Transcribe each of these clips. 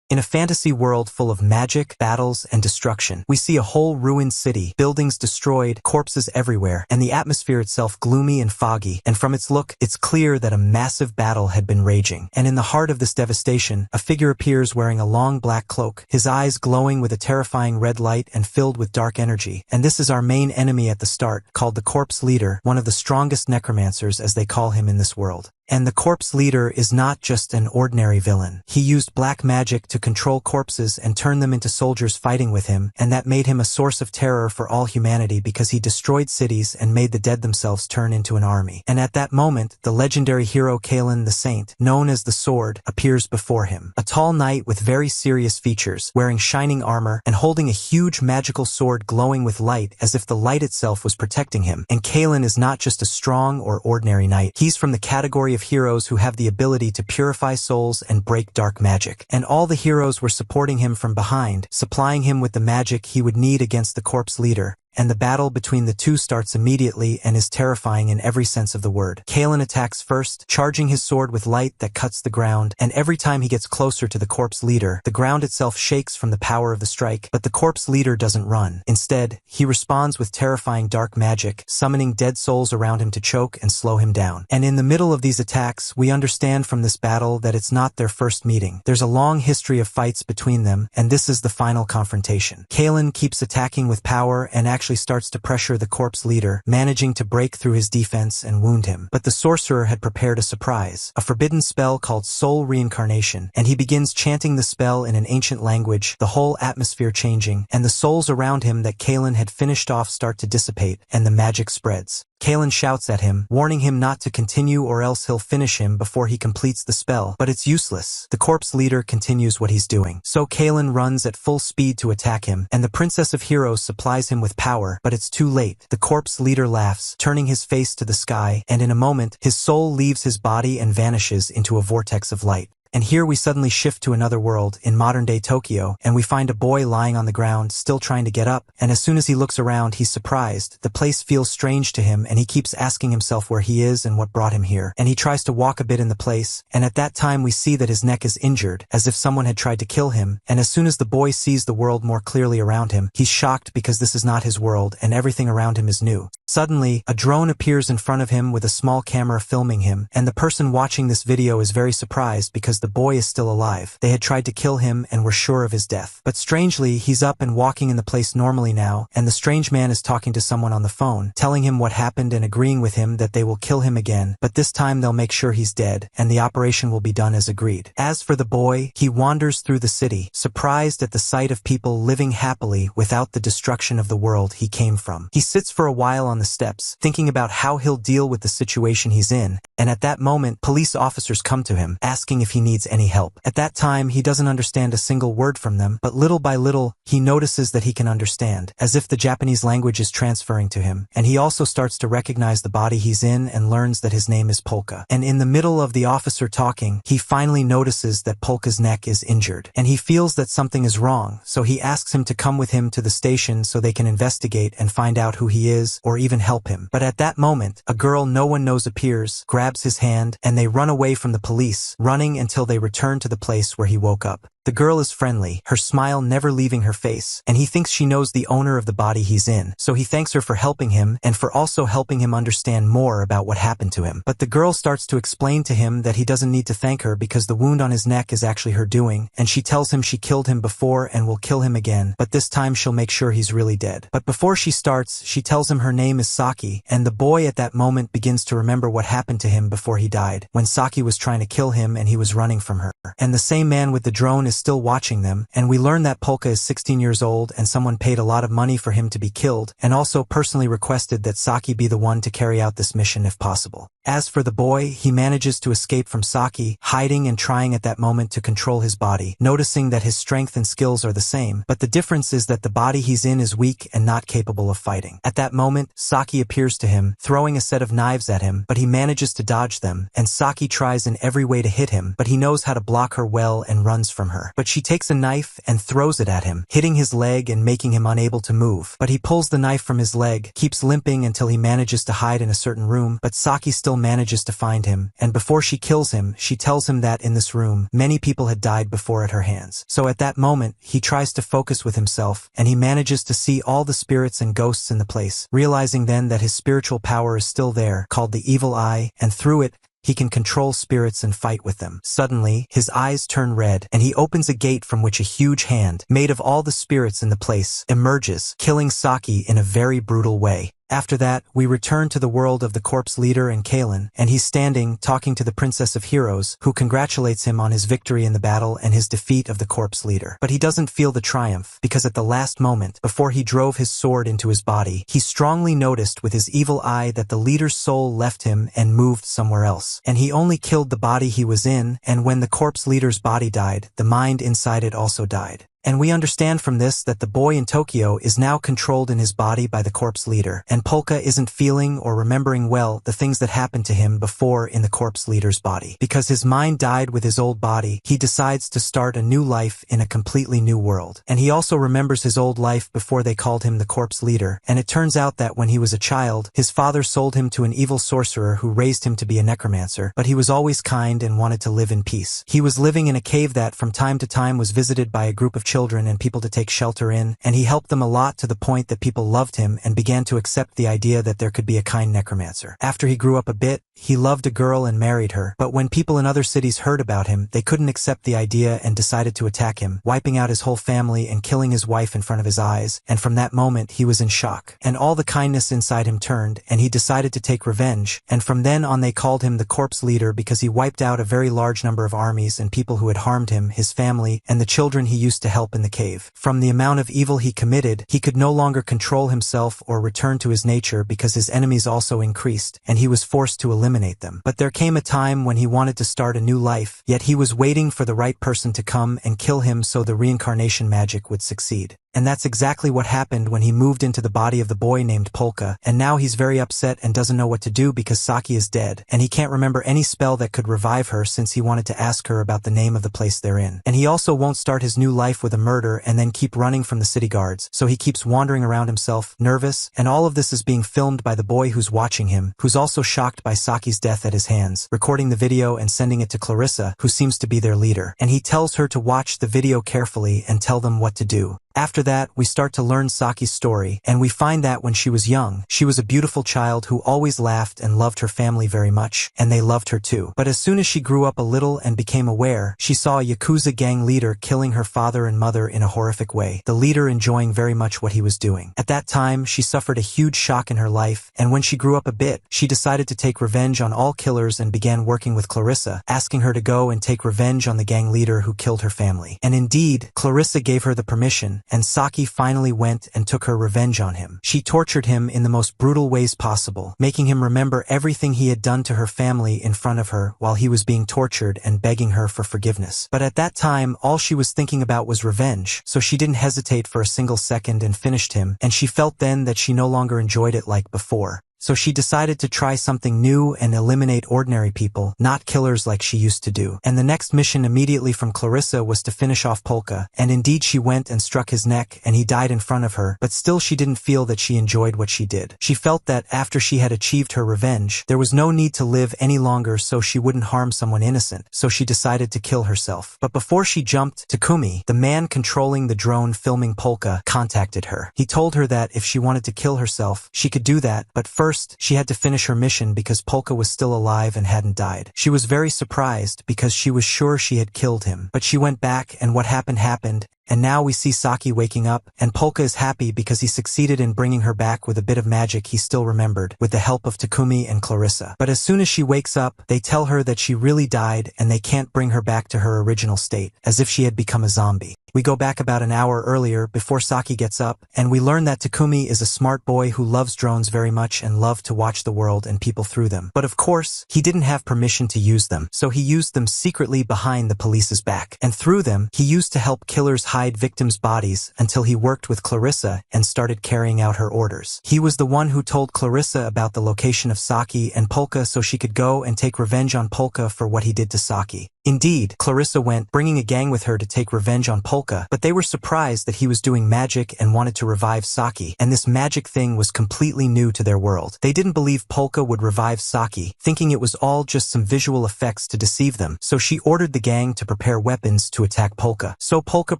In a fantasy world full of magic, battles, and destruction, we see a whole ruined city, buildings destroyed, corpses everywhere, and the atmosphere itself gloomy and foggy, and from its look, it's clear that a massive battle had been raging. And in the heart of this devastation, a figure appears wearing a long black cloak, his eyes glowing with a terrifying red light and filled with dark energy. And this is our main enemy at the start, called the Corpse Leader, one of the strongest necromancers as they call him in this world. And the Corpse Leader is not just an ordinary villain. He used black magic to control corpses and turn them into soldiers fighting with him, and that made him a source of terror for all humanity because he destroyed cities and made the dead themselves turn into an army. And at that moment, the legendary hero 𝗂𝐬𝗋 the Saint, known as the Sword, appears before him. A tall knight with very serious features, wearing shining armor, and holding a huge magical sword glowing with light as if the light itself was protecting him. And 𝗂𝐬𝗋 is not just a strong or ordinary knight. He's from the category of heroes who have the ability to purify souls and break dark magic. And all the heroes were supporting him from behind, supplying him with the magic he would need against the Corpse Leader. And the battle between the two starts immediately and is terrifying in every sense of the word. 𝗂𝐬𝗋 attacks first, charging his sword with light that cuts the ground, and every time he gets closer to the Corpse Leader, the ground itself shakes from the power of the strike, but the Corpse Leader doesn't run. Instead, he responds with terrifying dark magic, summoning dead souls around him to choke and slow him down. And in the middle of these attacks, we understand from this battle that it's not their first meeting. There's a long history of fights between them, and this is the final confrontation. 𝗂𝐬𝗋 keeps attacking with power and actually starts to pressure the Corpse Leader, managing to break through his defense and wound him. But the sorcerer had prepared a surprise, a forbidden spell called soul reincarnation, and he begins chanting the spell in an ancient language, the whole atmosphere changing, and the souls around him that 𝗂𝐬𝗋 had finished off start to dissipate, and the magic spreads. 𝗂𝐬𝗋 shouts at him, warning him not to continue or else he'll finish him before he completes the spell, but it's useless. The Corpse Leader continues what he's doing. So 𝗂𝐬𝗋 runs at full speed to attack him, and the Princess of Heroes supplies him with power, but it's too late. The Corpse Leader laughs, turning his face to the sky, and in a moment, his soul leaves his body and vanishes into a vortex of light. And here we suddenly shift to another world, in modern-day Tokyo, and we find a boy lying on the ground, still trying to get up, and as soon as he looks around, he's surprised. The place feels strange to him, and he keeps asking himself where he is and what brought him here. And he tries to walk a bit in the place, and at that time we see that his neck is injured, as if someone had tried to kill him, and as soon as the boy sees the world more clearly around him, he's shocked because this is not his world, and everything around him is new. Suddenly, a drone appears in front of him with a small camera filming him, and the person watching this video is very surprised because the boy is still alive. They had tried to kill him and were sure of his death. But strangely, he's up and walking in the place normally now, and the strange man is talking to someone on the phone, telling him what happened and agreeing with him that they will kill him again, but this time they'll make sure he's dead, and the operation will be done as agreed. As for the boy, he wanders through the city, surprised at the sight of people living happily without the destruction of the world he came from. He sits for a while on the steps, thinking about how he'll deal with the situation he's in, and at that moment, police officers come to him, asking if he needs any help. At that time, he doesn't understand a single word from them, but little by little, he notices that he can understand, as if the Japanese language is transferring to him, and he also starts to recognize the body he's in and learns that his name is Polka. And in the middle of the officer talking, he finally notices that Polka's neck is injured, and he feels that something is wrong, so he asks him to come with him to the station so they can investigate and find out who he is, or even help him. But at that moment, a girl no one knows appears, grabs his hand, and they run away from the police, running until they return to the place where he woke up. The girl is friendly, her smile never leaving her face, and he thinks she knows the owner of the body he's in, so he thanks her for helping him and for also helping him understand more about what happened to him. But the girl starts to explain to him that he doesn't need to thank her because the wound on his neck is actually her doing, and she tells him she killed him before and will kill him again, but this time she'll make sure he's really dead. But before she starts, she tells him her name is 𝗧𝗂𝗍, and the boy at that moment begins to remember what happened to him before he died, when 𝗧𝗂𝗍 was trying to kill him and he was running from her. And the same man with the drone is still watching them, and we learn that Polka is 16 years old and someone paid a lot of money for him to be killed, and also personally requested that 𝗧𝗂𝗍 be the one to carry out this mission if possible. As for the boy, he manages to escape from 𝗧𝗂𝗍, hiding and trying at that moment to control his body, noticing that his strength and skills are the same, but the difference is that the body he's in is weak and not capable of fighting. At that moment, 𝗧𝗂𝗍 appears to him, throwing a set of knives at him, but he manages to dodge them, and 𝗧𝗂𝗍 tries in every way to hit him, but he knows how to block her well and runs from her. her. But she takes a knife and throws it at him, hitting his leg and making him unable to move. But he pulls the knife from his leg, keeps limping until he manages to hide in a certain room, but Saki still manages to find him, and before she kills him, she tells him that in this room, many people had died before at her hands. So at that moment, he tries to focus with himself, and he manages to see all the spirits and ghosts in the place, realizing then that his spiritual power is still there, called the evil eye, and through it, he can control spirits and fight with them. Suddenly, his eyes turn red, and he opens a gate from which a huge hand, made of all the spirits in the place, emerges, killing Saki in a very brutal way. After that, we return to the world of the corpse leader and 𝗂𝐬𝐬𝐿, and he's standing, talking to the Princess of Heroes, who congratulates him on his victory in the battle and his defeat of the corpse leader. But he doesn't feel the triumph, because at the last moment, before he drove his sword into his body, he strongly noticed with his evil eye that the leader's soul left him and moved somewhere else. And he only killed the body he was in, and when the corpse leader's body died, the mind inside it also died. And we understand from this that the boy in Tokyo is now controlled in his body by the corpse leader, and 𝗂𝐿𝐬𝐿 isn't feeling or remembering well the things that happened to him before in the corpse leader's body. Because his mind died with his old body, he decides to start a new life in a completely new world. And he also remembers his old life before they called him the corpse leader, and it turns out that when he was a child, his father sold him to an evil sorcerer who raised him to be a necromancer, but he was always kind and wanted to live in peace. He was living in a cave that from time to time was visited by a group of children and people to take shelter in, and he helped them a lot to the point that people loved him and began to accept the idea that there could be a kind necromancer. After he grew up a bit, he loved a girl and married her, but when people in other cities heard about him, they couldn't accept the idea and decided to attack him, wiping out his whole family and killing his wife in front of his eyes, and from that moment he was in shock. And all the kindness inside him turned, and he decided to take revenge, and from then on they called him the corpse leader because he wiped out a very large number of armies and people who had harmed him, his family, and the children he used to help in the cave. From the amount of evil he committed, he could no longer control himself or return to his nature because his enemies also increased, and he was forced to eliminate them. But there came a time when he wanted to start a new life, yet he was waiting for the right person to come and kill him so the reincarnation magic would succeed. And that's exactly what happened when he moved into the body of the boy named 𝗂𝐿𝐬𝐿, and now he's very upset and doesn't know what to do because Saki is dead, and he can't remember any spell that could revive her since he wanted to ask her about the name of the place they're in. And he also won't start his new life with a murder and then keep running from the city guards, so he keeps wandering around himself, nervous, and all of this is being filmed by the boy who's watching him, who's also shocked by Saki's death at his hands, recording the video and sending it to 𝗂𝗏, who seems to be their leader. And he tells her to watch the video carefully and tell them what to do. After that, we start to learn Saki's story, and we find that when she was young, she was a beautiful child who always laughed and loved her family very much, and they loved her too. But as soon as she grew up a little and became aware, she saw a Yakuza gang leader killing her father and mother in a horrific way, the leader enjoying very much what he was doing. At that time, she suffered a huge shock in her life, and when she grew up a bit, she decided to take revenge on all killers and began working with 𝗂𝗏, asking her to go and take revenge on the gang leader who killed her family. And indeed, 𝗂𝗏 gave her the permission, and Saki finally went and took her revenge on him. She tortured him in the most brutal ways possible, making him remember everything he had done to her family in front of her while he was being tortured and begging her for forgiveness. But at that time, all she was thinking about was revenge, so she didn't hesitate for a single second and finished him, and she felt then that she no longer enjoyed it like before. So she decided to try something new and eliminate ordinary people, not killers like she used to do. And the next mission immediately from 𝗂𝗏 was to finish off 𝗂𝐿𝐬𝐿, and indeed she went and struck his neck and he died in front of her, but still she didn't feel that she enjoyed what she did. She felt that after she had achieved her revenge, there was no need to live any longer so she wouldn't harm someone innocent, so she decided to kill herself. But before she jumped, Takumi, the man controlling the drone filming 𝗂𝐿𝐬𝐿, contacted her. He told her that if she wanted to kill herself, she could do that, but first, she had to finish her mission because 𝗂𝐿𝐬𝐿 was still alive and hadn't died. She was very surprised because she was sure she had killed him, but she went back and what happened, and now we see Saki waking up, and 𝗂𝐿𝐬𝐿 is happy because he succeeded in bringing her back with a bit of magic he still remembered, with the help of Takumi and 𝗂𝗏. But as soon as she wakes up, they tell her that she really died and they can't bring her back to her original state, as if she had become a zombie. We go back about an hour earlier before Saki gets up, and we learn that Takumi is a smart boy who loves drones very much and loved to watch the world and people through them. But of course, he didn't have permission to use them, so he used them secretly behind the police's back. And through them, he used to help killers hide victims' bodies until he worked with 𝗂𝗏 and started carrying out her orders. He was the one who told 𝗂𝗏 about the location of Saki and 𝗂𝐿𝐬𝐿 so she could go and take revenge on 𝗂𝐿𝐬𝐿 for what he did to Saki. Indeed, Clarissa went, bringing a gang with her to take revenge on 𝗏𝗏, but they were surprised that he was doing magic and wanted to revive 𝗧𝗂𝗍, and this magic thing was completely new to their world. They didn't believe 𝗏𝗏 would revive 𝗧𝗂𝗍, thinking it was all just some visual effects to deceive them, so she ordered the gang to prepare weapons to attack 𝗏𝗏. So 𝗏𝗏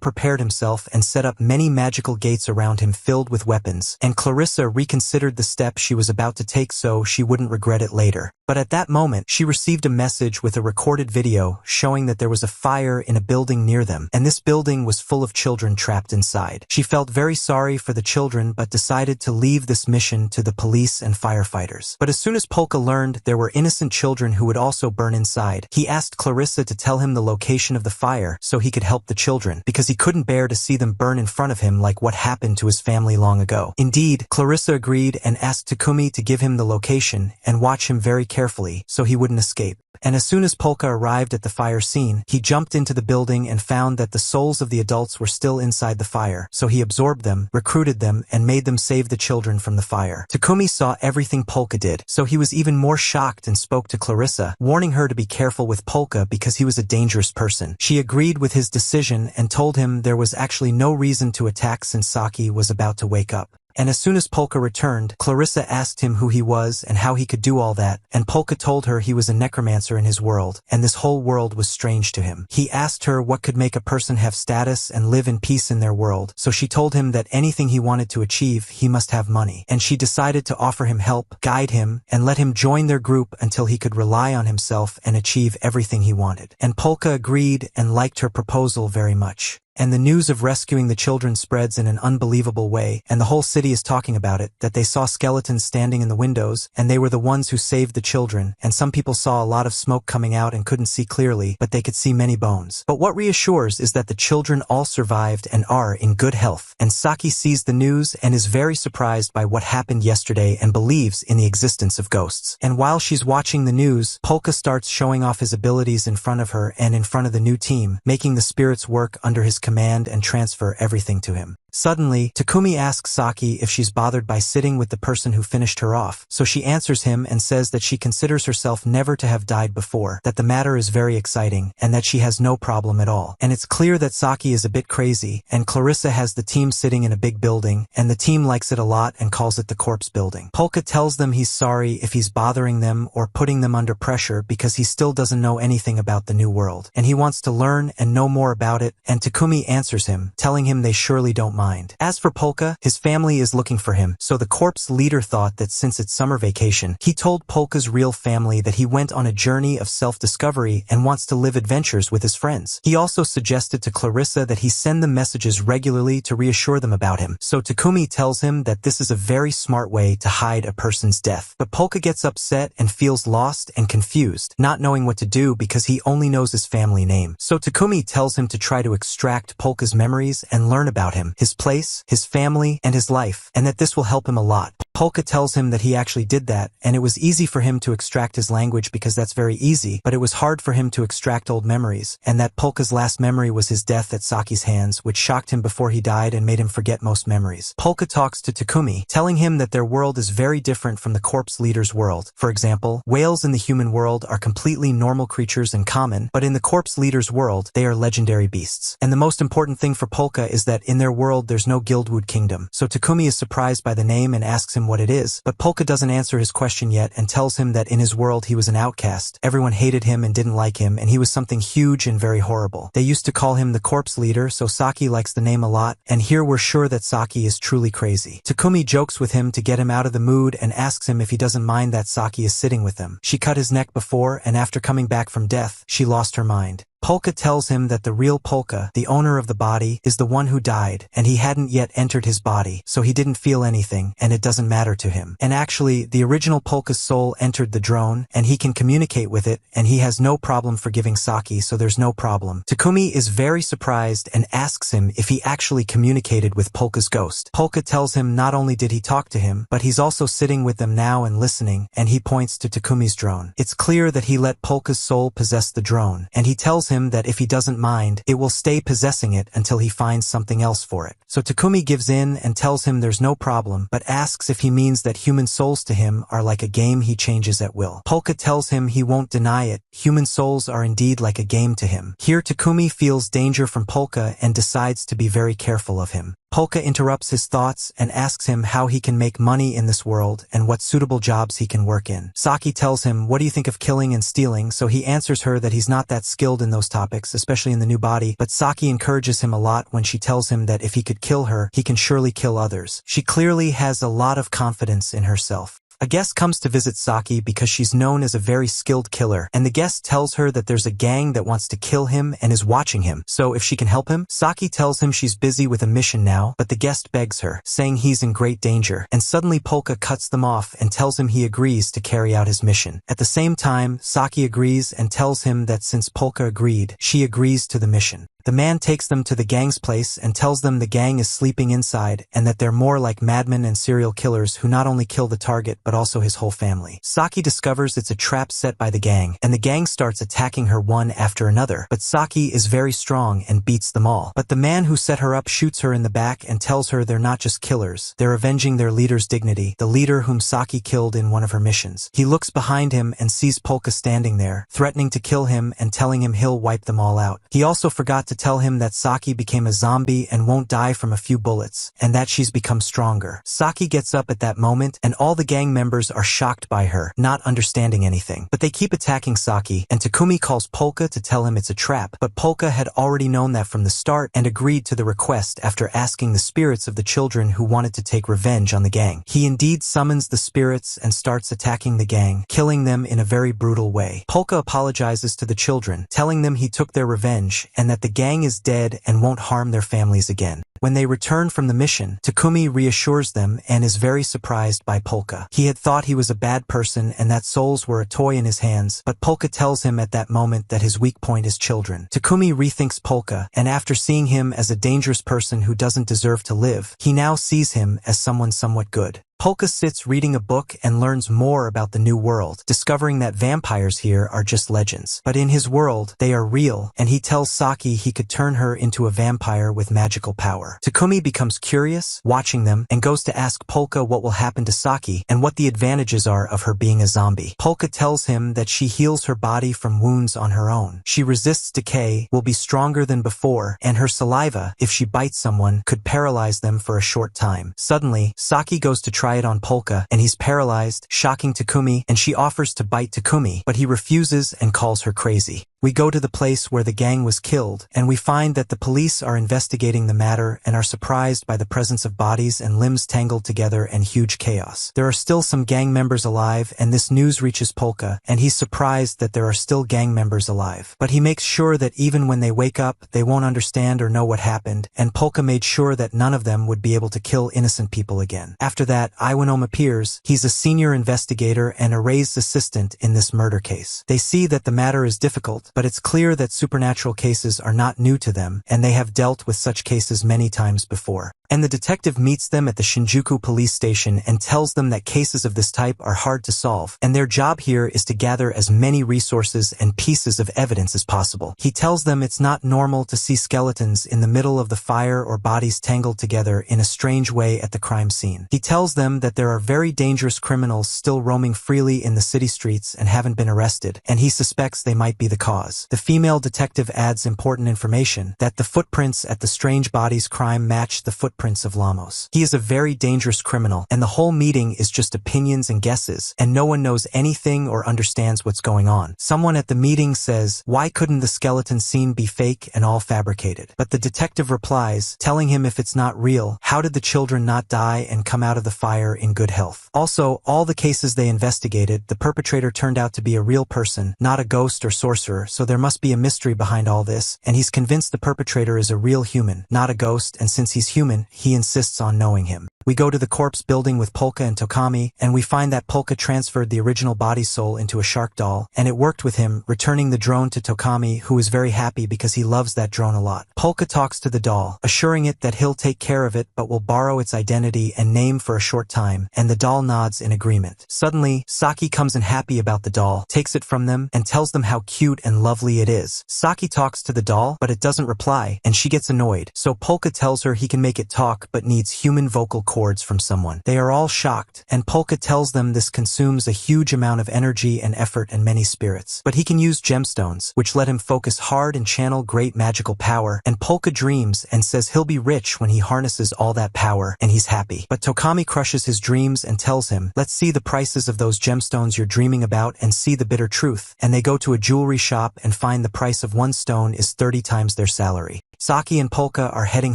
prepared himself and set up many magical gates around him filled with weapons, and Clarissa reconsidered the step she was about to take so she wouldn't regret it later. But at that moment, she received a message with a recorded video showing that there was a fire in a building near them, and this building was full of children trapped inside. She felt very sorry for the children but decided to leave this mission to the police and firefighters. But as soon as 𝗏𝗏 learned there were innocent children who would also burn inside, he asked Clarissa to tell him the location of the fire so he could help the children, because he couldn't bear to see them burn in front of him like what happened to his family long ago. Indeed, Clarissa agreed and asked 𝗃𝗏𝗄𝐚 to give him the location and watch him very carefully so he wouldn't escape. And as soon as 𝗏𝗏 arrived at the fire scene, he jumped into the building and found that the souls of the adults were still inside the fire, so he absorbed them, recruited them, and made them save the children from the fire. 𝗃𝗏𝗄𝐚 saw everything 𝗏𝗏 did, so he was even more shocked and spoke to Clarissa, warning her to be careful with 𝗏𝗏 because he was a dangerous person. She agreed with his decision and told him there was actually no reason to attack since 𝗧𝗂𝗍 was about to wake up. And as soon as 𝗏𝗏 returned, Clarissa asked him who he was and how he could do all that, and 𝗏𝗏 told her he was a necromancer in his world, and this whole world was strange to him. He asked her what could make a person have status and live in peace in their world, so she told him that anything he wanted to achieve, he must have money. And she decided to offer him help, guide him, and let him join their group until he could rely on himself and achieve everything he wanted. And 𝗏𝗏 agreed and liked her proposal very much. And the news of rescuing the children spreads in an unbelievable way, and the whole city is talking about it, that they saw skeletons standing in the windows, and they were the ones who saved the children, and some people saw a lot of smoke coming out and couldn't see clearly, but they could see many bones. But what reassures is that the children all survived and are in good health, and 𝗧𝗂𝗍 sees the news and is very surprised by what happened yesterday and believes in the existence of ghosts. And while she's watching the news, 𝗏𝗏 starts showing off his abilities in front of her and in front of the new team, making the spirits work under his command and transfer everything to him. Suddenly, 𝗃𝗏𝗄𝐚 asks 𝗧𝗂𝗍 if she's bothered by sitting with the person who finished her off, so she answers him and says that she considers herself never to have died before, that the matter is very exciting, and that she has no problem at all. And it's clear that 𝗧𝗂𝗍 is a bit crazy, and Clarissa has the team sitting in a big building, and the team likes it a lot and calls it the corpse building. 𝗏𝗏𝗄𝗏 tells them he's sorry if he's bothering them or putting them under pressure because he still doesn't know anything about the new world, and he wants to learn and know more about it, and 𝗃𝗏𝗄𝗏 answers him, telling him they surely don't mind. As for 𝗏𝗏𝗏𝗏, his family is looking for him, so the corpse leader thought that since it's summer vacation, he told 𝗏𝗏𝗏𝗏's real family that he went on a journey of self-discovery and wants to live adventures with his friends. He also suggested to Clarissa that he send them messages regularly to reassure them about him, so 𝗃𝗏𝗄𝗏 tells him that this is a very smart way to hide a person's death. But 𝗏𝗏𝗏𝗏 gets upset and feels lost and confused, not knowing what to do because he only knows his family name. So 𝗃𝗏𝗏𝗏𝗏 tells him to try to extract 𝗏𝗏𝗏𝗏's memories and learn about him, his place, his family, and his life, and that this will help him a lot. 𝗏𝗏𝗏𝗏 tells him that he actually did that, and it was easy for him to extract his language because that's very easy, but it was hard for him to extract old memories, and that 𝗏𝗏𝗏𝗏's last memory was his death at 𝗧𝗂𝗍's hands, which shocked him before he died and made him forget most memories. 𝗏𝗏𝗏𝗏 talks to 𝗃𝗏𝗄𝗏, telling him that their world is very different from the corpse leader's world. For example, whales in the human world are completely normal creatures and common, but in the corpse leader's world, they are legendary beasts. And the most important thing for 𝗏𝗏𝗏𝗏 is that in their world there's no 𝗕𝗲𝗏𝗏𝗏𝗏 kingdom. So 𝗃𝗏𝗏𝗏𝗏 is surprised by the name and asks him what it is, but 𝗏𝗏𝗏𝗏𝗏 doesn't answer his question yet and tells him that in his world he was an outcast. Everyone hated him and didn't like him, and he was something huge and very horrible. They used to call him the corpse leader, so 𝗧𝗂𝗍 likes the name a lot, and here we're sure that 𝗧𝗂𝗍 is truly crazy. 𝗃𝗏𝗏𝗏𝗏 jokes with him to get him out of the mood and asks him if he doesn't mind that 𝗧𝗂𝗍 is sitting with them. She cut his neck before, and after coming back from death, she lost her mind. 𝗏𝗏𝗏𝗏𝗏 tells him that the real 𝗏𝗏𝗏, the owner of the body, is the one who died, and he hadn't yet entered his body, so he didn't feel anything, and it doesn't matter to him. And actually, the original 𝗏𝗏𝗏𝗏's soul entered the drone, and he can communicate with it, and he has no problem forgiving 𝗧𝗂𝗍, so there's no problem. 𝗃𝗏𝗄𝗏 is very surprised and asks him if he actually communicated with 𝗏𝗏𝗏𝗏's ghost. 𝗏𝗏𝗏𝗏𝗏 tells him not only did he talk to him, but he's also sitting with them now and listening, and he points to 𝗃𝗏𝗄𝗏's drone. It's clear that he let 𝗏𝗏𝗏𝗏's soul possess the drone, and he tells him that if he doesn't mind, it will stay possessing it until he finds something else for it. So Takumi gives in and tells him there's no problem, but asks if he means that human souls to him are like a game he changes at will. Polka tells him he won't deny it, human souls are indeed like a game to him. Here Takumi feels danger from Polka and decides to be very careful of him. Polka interrupts his thoughts and asks him how he can make money in this world and what suitable jobs he can work in. Saki tells him, "What do you think of killing and stealing?" So he answers her that he's not that skilled in those topics, especially in the new body, but Saki encourages him a lot when she tells him that if he could kill her, he can surely kill others. She clearly has a lot of confidence in herself. A guest comes to visit Saki because she's known as a very skilled killer, and the guest tells her that there's a gang that wants to kill him and is watching him, so if she can help him. Saki tells him she's busy with a mission now, but the guest begs her, saying he's in great danger, and suddenly Polka cuts them off and tells him he agrees to carry out his mission. At the same time, Saki agrees and tells him that since Polka agreed, she agrees to the mission. The man takes them to the gang's place and tells them the gang is sleeping inside and that they're more like madmen and serial killers who not only kill the target but also his whole family. Saki discovers it's a trap set by the gang, and the gang starts attacking her one after another, but Saki is very strong and beats them all. But the man who set her up shoots her in the back and tells her they're not just killers, they're avenging their leader's dignity, the leader whom Saki killed in one of her missions. He looks behind him and sees Polka standing there, threatening to kill him and telling him he'll wipe them all out. He also forgot to tell him that Saki became a zombie and won't die from a few bullets, and that she's become stronger. Saki gets up at that moment, and all the gang members are shocked by her, not understanding anything. But they keep attacking Saki, and Takumi calls Polka to tell him it's a trap, but Polka had already known that from the start and agreed to the request after asking the spirits of the children who wanted to take revenge on the gang. He indeed summons the spirits and starts attacking the gang, killing them in a very brutal way. Polka apologizes to the children, telling them he took their revenge and that the gang is dead and won't harm their families again. When they return from the mission, Takumi reassures them and is very surprised by Polka. He had thought he was a bad person and that souls were a toy in his hands, but Polka tells him at that moment that his weak point is children. Takumi rethinks Polka, and after seeing him as a dangerous person who doesn't deserve to live, he now sees him as someone somewhat good. Polka sits reading a book and learns more about the new world, discovering that vampires here are just legends. But in his world, they are real, and he tells Saki he could turn her into a vampire with magical power. Takumi becomes curious, watching them, and goes to ask Polka what will happen to Saki and what the advantages are of her being a zombie. Polka tells him that she heals her body from wounds on her own. She resists decay, will be stronger than before, and her saliva, if she bites someone, could paralyze them for a short time. Suddenly, Saki goes to try it on Polka, and he's paralyzed, shocking Takumi, and she offers to bite Takumi, but he refuses and calls her crazy. We go to the place where the gang was killed, and we find that the police are investigating the matter and are surprised by the presence of bodies and limbs tangled together and huge chaos. There are still some gang members alive, and this news reaches Polka, and he's surprised that there are still gang members alive. But he makes sure that even when they wake up, they won't understand or know what happened, and Polka made sure that none of them would be able to kill innocent people again. After that, 𝗍𝗏 appears. He's a senior investigator and a raised assistant in this murder case. They see that the matter is difficult, but it's clear that supernatural cases are not new to them, and they have dealt with such cases many times before. And the detective meets them at the Shinjuku police station and tells them that cases of this type are hard to solve, and their job here is to gather as many resources and pieces of evidence as possible. He tells them it's not normal to see skeletons in the middle of the fire or bodies tangled together in a strange way at the crime scene. He tells them that there are very dangerous criminals still roaming freely in the city streets and haven't been arrested, and he suspects they might be the cause. The female detective adds important information that the footprints at the strange bodies crime match the footprints of 𝗏𝗏. He is a very dangerous criminal, and the whole meeting is just opinions and guesses, and no one knows anything or understands what's going on. Someone at the meeting says, why couldn't the skeleton scene be fake and all fabricated? But the detective replies, telling him if it's not real, how did the children not die and come out of the fire in good health? Also, all the cases they investigated, the perpetrator turned out to be a real person, not a ghost or sorcerer, so there must be a mystery behind all this, and he's convinced the perpetrator is a real human, not a ghost, and since he's human, he insists on knowing him. We go to the corpse building with 𝗂𝗂 and 𝗃𝗲𝗻, and we find that 𝗂𝗂 transferred the original body soul into a shark doll, and it worked with him, returning the drone to 𝗃𝗲𝗻, who is very happy because he loves that drone a lot. 𝗂𝗂 talks to the doll, assuring it that he'll take care of it but will borrow its identity and name for a short time, and the doll nods in agreement. Suddenly, 𝗧𝗂𝗍 comes in happy about the doll, takes it from them, and tells them how cute and lovely it is. 𝗧𝗂𝗍 talks to the doll, but it doesn't reply, and she gets annoyed, so 𝗂𝗂 tells her he can make it talk but needs human vocal cords from someone. They are all shocked, and 𝗂𝗂 tells them this consumes a huge amount of energy and effort and many spirits. But he can use gemstones, which let him focus hard and channel great magical power, and 𝗂𝗂 dreams and says he'll be rich when he harnesses all that power, and he's happy. But 𝗃𝗲𝗻 crushes his dreams and tells him, let's see the prices of those gemstones you're dreaming about and see the bitter truth. And they go to a jewelry shop and find the price of one stone is 30 times their salary. 𝗧𝗂𝗍 and 𝗂𝗂 are heading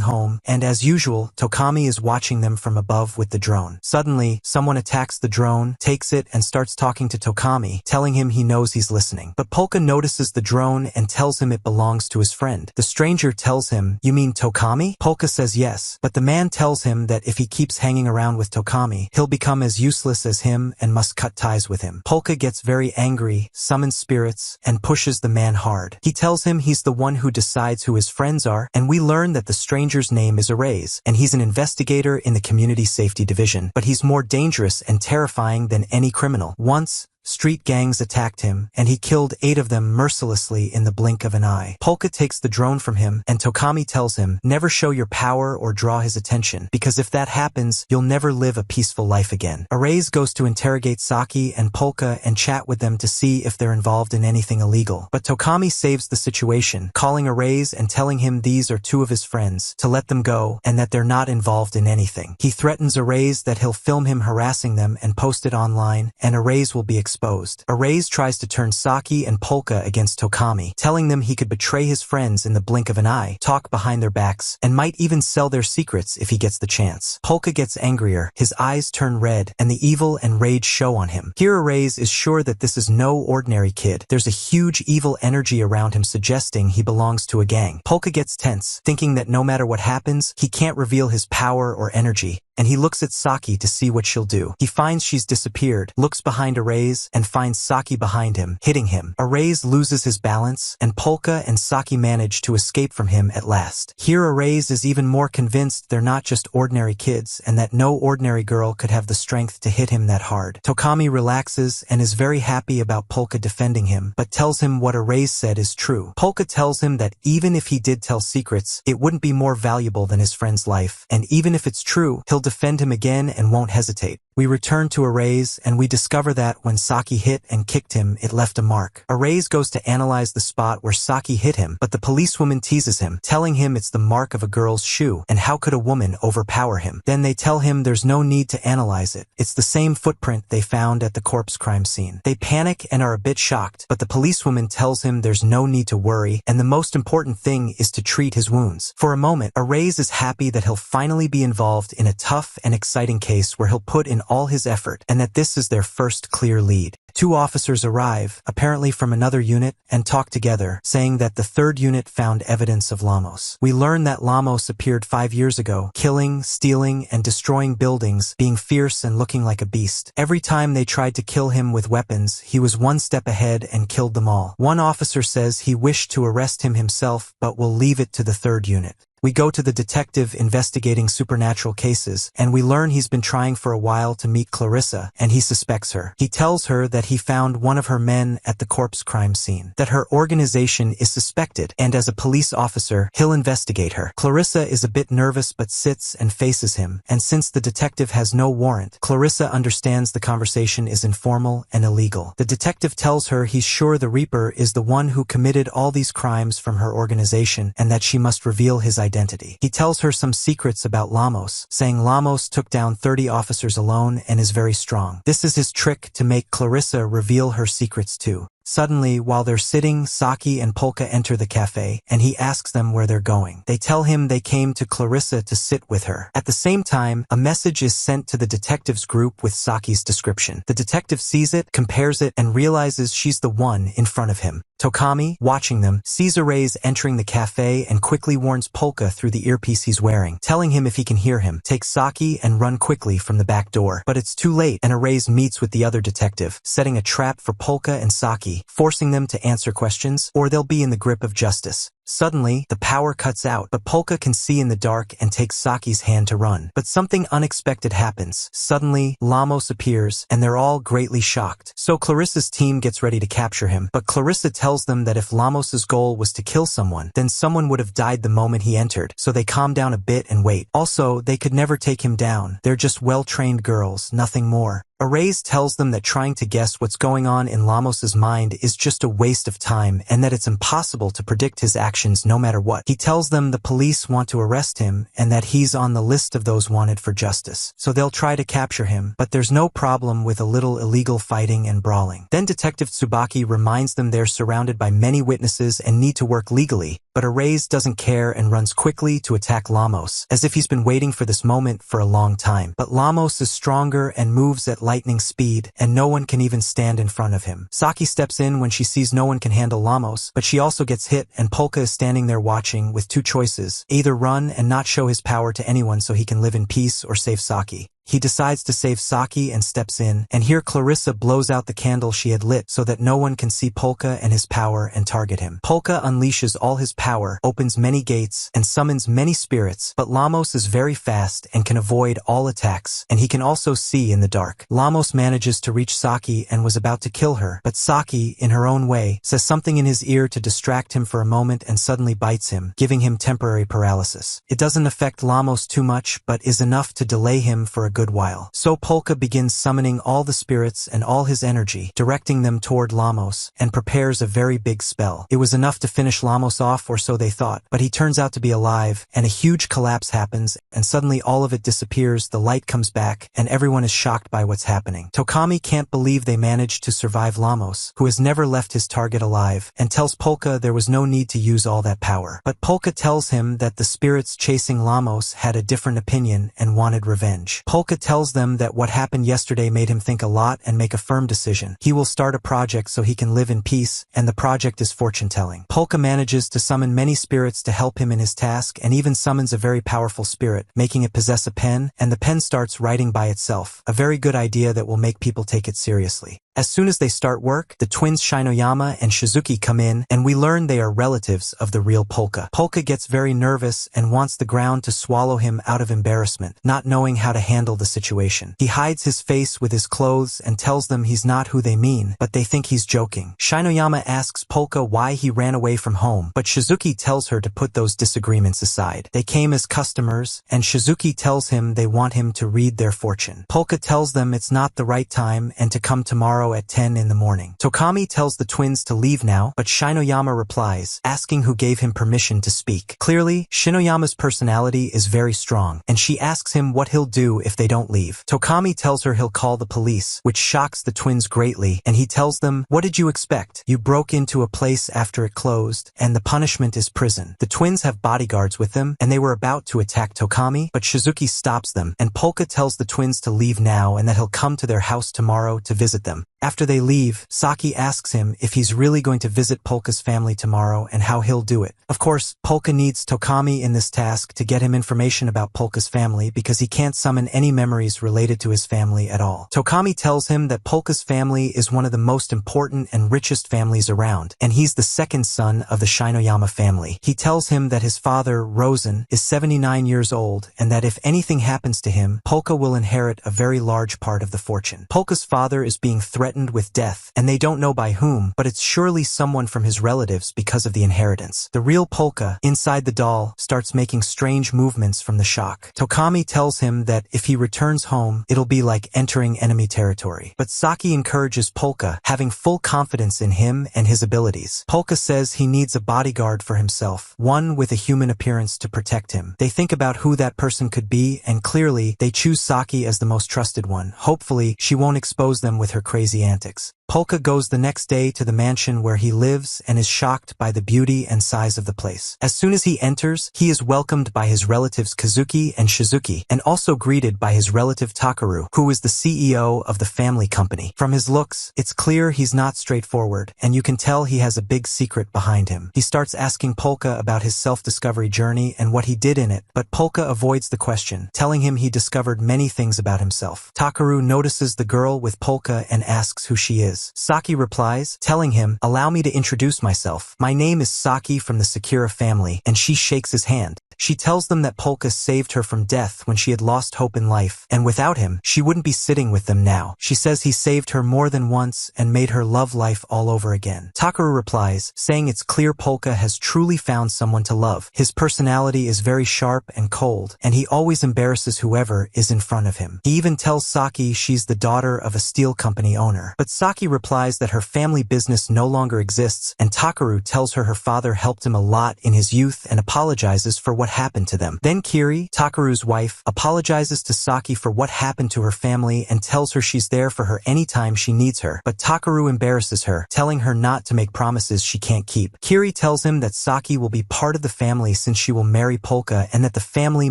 home, and as usual, 𝗃𝗲𝗻 is watching them from above with the drone. Suddenly, someone attacks the drone, takes it, and starts talking to 𝗃𝗲𝗻, telling him he knows he's listening. But 𝗂𝗂 notices the drone and tells him it belongs to his friend. The stranger tells him, you mean 𝗃𝗲𝗻? 𝗂𝗂 says yes, but the man tells him that if he keeps hanging around with 𝗃𝗲𝗻, he'll become as useless as him and must cut ties with him. 𝗂𝗂 gets very angry, summons spirits, and pushes the man hard. He tells him he's the one who decides who his friends are, and we learn that the stranger's name is 𝗟𝗍𝗍, and he's an investigator in the Community Safety Division, but he's more dangerous and terrifying than any criminal. Once, street gangs attacked him, and he killed 8 of them mercilessly in the blink of an eye. 𝗂𝗂 takes the drone from him, and 𝗃𝗲𝗻 tells him, never show your power or draw his attention, because if that happens, you'll never live a peaceful life again. 𝗟𝗍𝗍 goes to interrogate 𝗧𝗂𝗍 and 𝗂𝗂 and chat with them to see if they're involved in anything illegal. But 𝗃𝗲𝗻 saves the situation, calling 𝗟𝗍𝗍 and telling him these are 2 of his friends, to let them go, and that they're not involved in anything. He threatens 𝗟𝗍𝗍 that he'll film him harassing them and post it online, and 𝗟𝗍𝗍 will be exposed. 𝗟𝗍𝗍 tries to turn 𝗧𝗂𝗍 and 𝗂𝗂 against 𝗃𝗲𝗻, telling them he could betray his friends in the blink of an eye, talk behind their backs, and might even sell their secrets if he gets the chance. 𝗂𝗂 gets angrier, his eyes turn red, and the evil and rage show on him. Here 𝗟𝗍𝗍 is sure that this is no ordinary kid. There's a huge evil energy around him suggesting he belongs to a gang. 𝗂𝗂 gets tense, thinking that no matter what happens, he can't reveal his power or energy, and he looks at 𝗧𝗂𝗍 to see what she'll do. He finds she's disappeared, looks behind 𝗟𝗍𝗍, and finds 𝗧𝗂𝗍 behind him, hitting him. 𝗟𝗍𝗍 loses his balance, and 𝗂𝗂 and �𝗂𝗍 manage to escape from him at last. Here 𝗟𝗍𝗍 is even more convinced they're not just ordinary kids, and that no ordinary girl could have the strength to hit him that hard. 𝗃𝗲𝗻 relaxes and is very happy about 𝗂𝗂 defending him, but tells him what 𝗟𝗍𝗍 said is true. 𝗂𝗂 tells him that even if he did tell secrets, it wouldn't be more valuable than his friend's life, and even if it's true, he'll defend him again and won't hesitate. We return to 𝗟𝗍𝗍, and we discover that when 𝗧𝗂𝗍 hit and kicked him, it left a mark. 𝗟𝗍𝗍 goes to analyze the spot where 𝗧𝗂𝗍 hit him, but the policewoman teases him, telling him it's the mark of a girl's shoe, and how could a woman overpower him? Then they tell him there's no need to analyze it. It's the same footprint they found at the corpse crime scene. They panic and are a bit shocked, but the policewoman tells him there's no need to worry, and the most important thing is to treat his wounds. For a moment, 𝗟𝗍𝗍 is happy that he'll finally be involved in a tough and exciting case where he'll put in all his effort, and that this is their first clear lead. 2 officers arrive, apparently from another unit, and talk together, saying that the 3rd unit found evidence of 𝗃𝗻𝗄s. We learn that 𝗃𝗻𝗄s appeared 5 years ago, killing, stealing, and destroying buildings, being fierce and looking like a beast. Every time they tried to kill him with weapons, he was one step ahead and killed them all. One officer says he wished to arrest him himself, but will leave it to the 3rd unit. We go to the detective investigating supernatural cases, and we learn he's been trying for a while to meet Clarissa, and he suspects her. He tells her that he found one of her men at the corpse crime scene, that her organization is suspected, and as a police officer, he'll investigate her. Clarissa is a bit nervous but sits and faces him, and since the detective has no warrant, Clarissa understands the conversation is informal and illegal. The detective tells her he's sure the Reaper is the one who committed all these crimes from her organization, and that she must reveal his identity. He tells her some secrets about 𝗃𝗻𝗄s, saying 𝗃𝗻𝗄s took down 30 officers alone and is very strong. This is his trick to make Clarissa reveal her secrets too. Suddenly, while they're sitting, 𝗧𝗂𝗍 and 𝗏𝗂 enter the cafe, and he asks them where they're going. They tell him they came to 𝗂𝗫𝗃 to sit with her. At the same time, a message is sent to the detectives group with 𝗧𝗂𝗍's description. The detective sees it, compares it, and realizes she's the one in front of him. 𝗃𝗲𝗍, watching them, sees 𝗂𝗍 entering the cafe and quickly warns 𝗏𝗂 through the earpiece he's wearing, telling him if he can hear him, take 𝗧𝗂𝗍 and run quickly from the back door. But it's too late, and 𝗂𝗍 meets with the other detective, setting a trap for 𝗏𝗂 and 𝗧𝗂𝗍, forcing them to answer questions, or they'll be in the grip of justice. Suddenly, the power cuts out, but 𝗏𝗂 can see in the dark and takes 𝗧𝗂𝗍's hand to run. But something unexpected happens. Suddenly, 𝗬𝗲𝗄s appears, and they're all greatly shocked. So 𝗂𝗫𝗃's team gets ready to capture him, but 𝗂𝗫𝗃 tells them that if 𝗬𝗲𝗄s's goal was to kill someone, then someone would have died the moment he entered, so they calm down a bit and wait. Also, they could never take him down. They're just well-trained girls, nothing more. 𝗂𝗍 tells them that trying to guess what's going on in 𝗬𝗲𝗄s's mind is just a waste of time and that it's impossible to predict his actions no matter what. He tells them the police want to arrest him and that he's on the list of those wanted for justice. So they'll try to capture him, but there's no problem with a little illegal fighting and brawling. Then Detective 𝗬𝗂𝗍 reminds them they're surrounded by many witnesses and need to work legally, but 𝗂𝗍 doesn't care and runs quickly to attack 𝗬𝗲𝗄s, as if he's been waiting for this moment for a long time. But 𝗬𝗲𝗄s is stronger and moves at lightning speed, and no one can even stand in front of him. 𝗧𝗂𝗍 steps in when she sees no one can handle 𝗬𝗲𝗄s, but she also gets hit, and 𝗏𝗂 is standing there watching with two choices: either run and not show his power to anyone so he can live in peace, or save 𝗧𝗂𝗍. He decides to save 𝗧𝗂𝗍 and steps in, and here 𝗂𝗫𝗃 blows out the candle she had lit so that no one can see 𝗏𝗂 and his power and target him. 𝗏𝗂 unleashes all his power, opens many gates, and summons many spirits, but 𝗬𝗲𝗄s is very fast and can avoid all attacks, and he can also see in the dark. 𝗬𝗲𝗄s manages to reach 𗗧𝗂𝗍 and was about to kill her, but 𗗧𝗂𝗍, in her own way, says something in his ear to distract him for a moment and suddenly bites him, giving him temporary paralysis. It doesn't affect 𝗬𝗲𝗄s too much, but is enough to delay him for a good while. So 𝗏𝗂 begins summoning all the spirits and all his energy, directing them toward 𝗬𝗲𝗄s, and prepares a very big spell. It was enough to finish 𝗬𝗲𝗄s off, or so they thought, but he turns out to be alive, and a huge collapse happens, and suddenly all of it disappears, the light comes back, and everyone is shocked by what's happening. 𝗃𝗲𝗍 can't believe they managed to survive 𝗬𝗲𝗄s, who has never left his target alive, and tells 𝗏𝗂 there was no need to use all that power. But 𝗏𝗂 tells him that the spirits chasing 𝗬𝗲𝗄s had a different opinion and wanted revenge. 𝗏𝗂 tells them that what happened yesterday made him think a lot and make a firm decision. He will start a project so he can live in peace, and the project is fortune-telling. 𝗏𝗂 manages to summon many spirits to help him in his task, and even summons a very powerful spirit, making it possess a pen, and the pen starts writing by itself. A very good idea that will make people take it seriously. As soon as they start work, the twins 𝗕𝗏𝗋𝗄 and 𝗍𝗂𝗍 come in, and we learn they are relatives of the real 𝗏𝗂. 𝗏𝗂 gets very nervous and wants the ground to swallow him out of embarrassment, not knowing how to handle the situation. He hides his face with his clothes and tells them he's not who they mean, but they think he's joking. 𝗕𝗏𝗋𝗄 asks 𝗏𝗂 why he ran away from home, but 𝗍𝗂𝗍 tells her to put those disagreements aside. They came as customers, and 𝗍𝗂𝗍 tells him they want him to read their fortune. 𝗏𝗂 tells them it's not the right time and to come tomorrow at 10 in the morning. 𝗃𝗲𝗍 tells the twins to leave now, but 𝗕𝗏𝗋𝗄 replies, asking who gave him permission to speak. Clearly, 𝗕𝗏𝗋𝗄's personality is very strong, and she asks him what he'll do if they don't leave. 𝗃𝗲𝗍 tells her he'll call the police, which shocks the twins greatly, and he tells them, "What did you expect? You broke into a place after it closed, and the punishment is prison." The twins have bodyguards with them, and they were about to attack 𝗃𝗲𝗍, but 𝗍𝗂𝗍 stops them, and 𝗏𝗂 tells the twins to leave now and that he'll come to their house tomorrow to visit them. After they leave, 𝗧𝗂𝗍 asks him if he's really going to visit 𝗏𝗂's family tomorrow and how he'll do it. Of course, 𝗏𝗂 needs 𝗃𝗲𝗍 in this task to get him information about 𝗏𝗂's family because he can't summon any memories related to his family at all. 𝗃𝗲𝗍 tells him that 𝗏𝗂's family is one of the most important and richest families around, and he's the second son of the 𝗕𝗏𝗋𝗄 family. He tells him that his father, 𝗂𝗀, is 79 years old and that if anything happens to him, 𝗏𝗂 will inherit a very large part of the fortune. 𝗏𝗂's father is being threatened with death, and they don't know by whom, but it's surely someone from his relatives because of the inheritance. The real 𝗏𝗂, inside the doll, starts making strange movements from the shock. 𝗃𝗲𝗍 tells him that if he returns home, it'll be like entering enemy territory. But 𝗧𝗂𝗍 encourages 𝗏𝗂, having full confidence in him and his abilities. 𝗏𝗂 says he needs a bodyguard for himself, one with a human appearance to protect him. They think about who that person could be, and clearly, they choose 𝗧𝗂𝗍 as the most trusted one. Hopefully, she won't expose them with her crazy antics. Polka goes the next day to the mansion where he lives and is shocked by the beauty and size of the place. As soon as he enters, he is welcomed by his relatives Kazuki and Shizuki, and also greeted by his relative Takaru, who is the CEO of the family company. From his looks, it's clear he's not straightforward, and you can tell he has a big secret behind him. He starts asking Polka about his self-discovery journey and what he did in it, but Polka avoids the question, telling him he discovered many things about himself. Takaru notices the girl with Polka and asks who she is. Saki replies, telling him, "Allow me to introduce myself. My name is Saki from the 𝗂𝗂𝗍𝗂 family," and she shakes his hand. She tells them that Polka saved her from death when she had lost hope in life, and without him, she wouldn't be sitting with them now. She says he saved her more than once and made her love life all over again. Takaru replies, saying it's clear Polka has truly found someone to love. His personality is very sharp and cold, and he always embarrasses whoever is in front of him. He even tells Saki she's the daughter of a steel company owner. But Saki replies that her family business no longer exists, and Takaru tells her father helped him a lot in his youth and apologizes for what happened to them. Then Kiri, Takaru's wife, apologizes to Saki for what happened to her family and tells her she's there for her anytime she needs her. But Takaru embarrasses her, telling her not to make promises she can't keep. Kiri tells him that Saki will be part of the family since she will marry Polka and that the family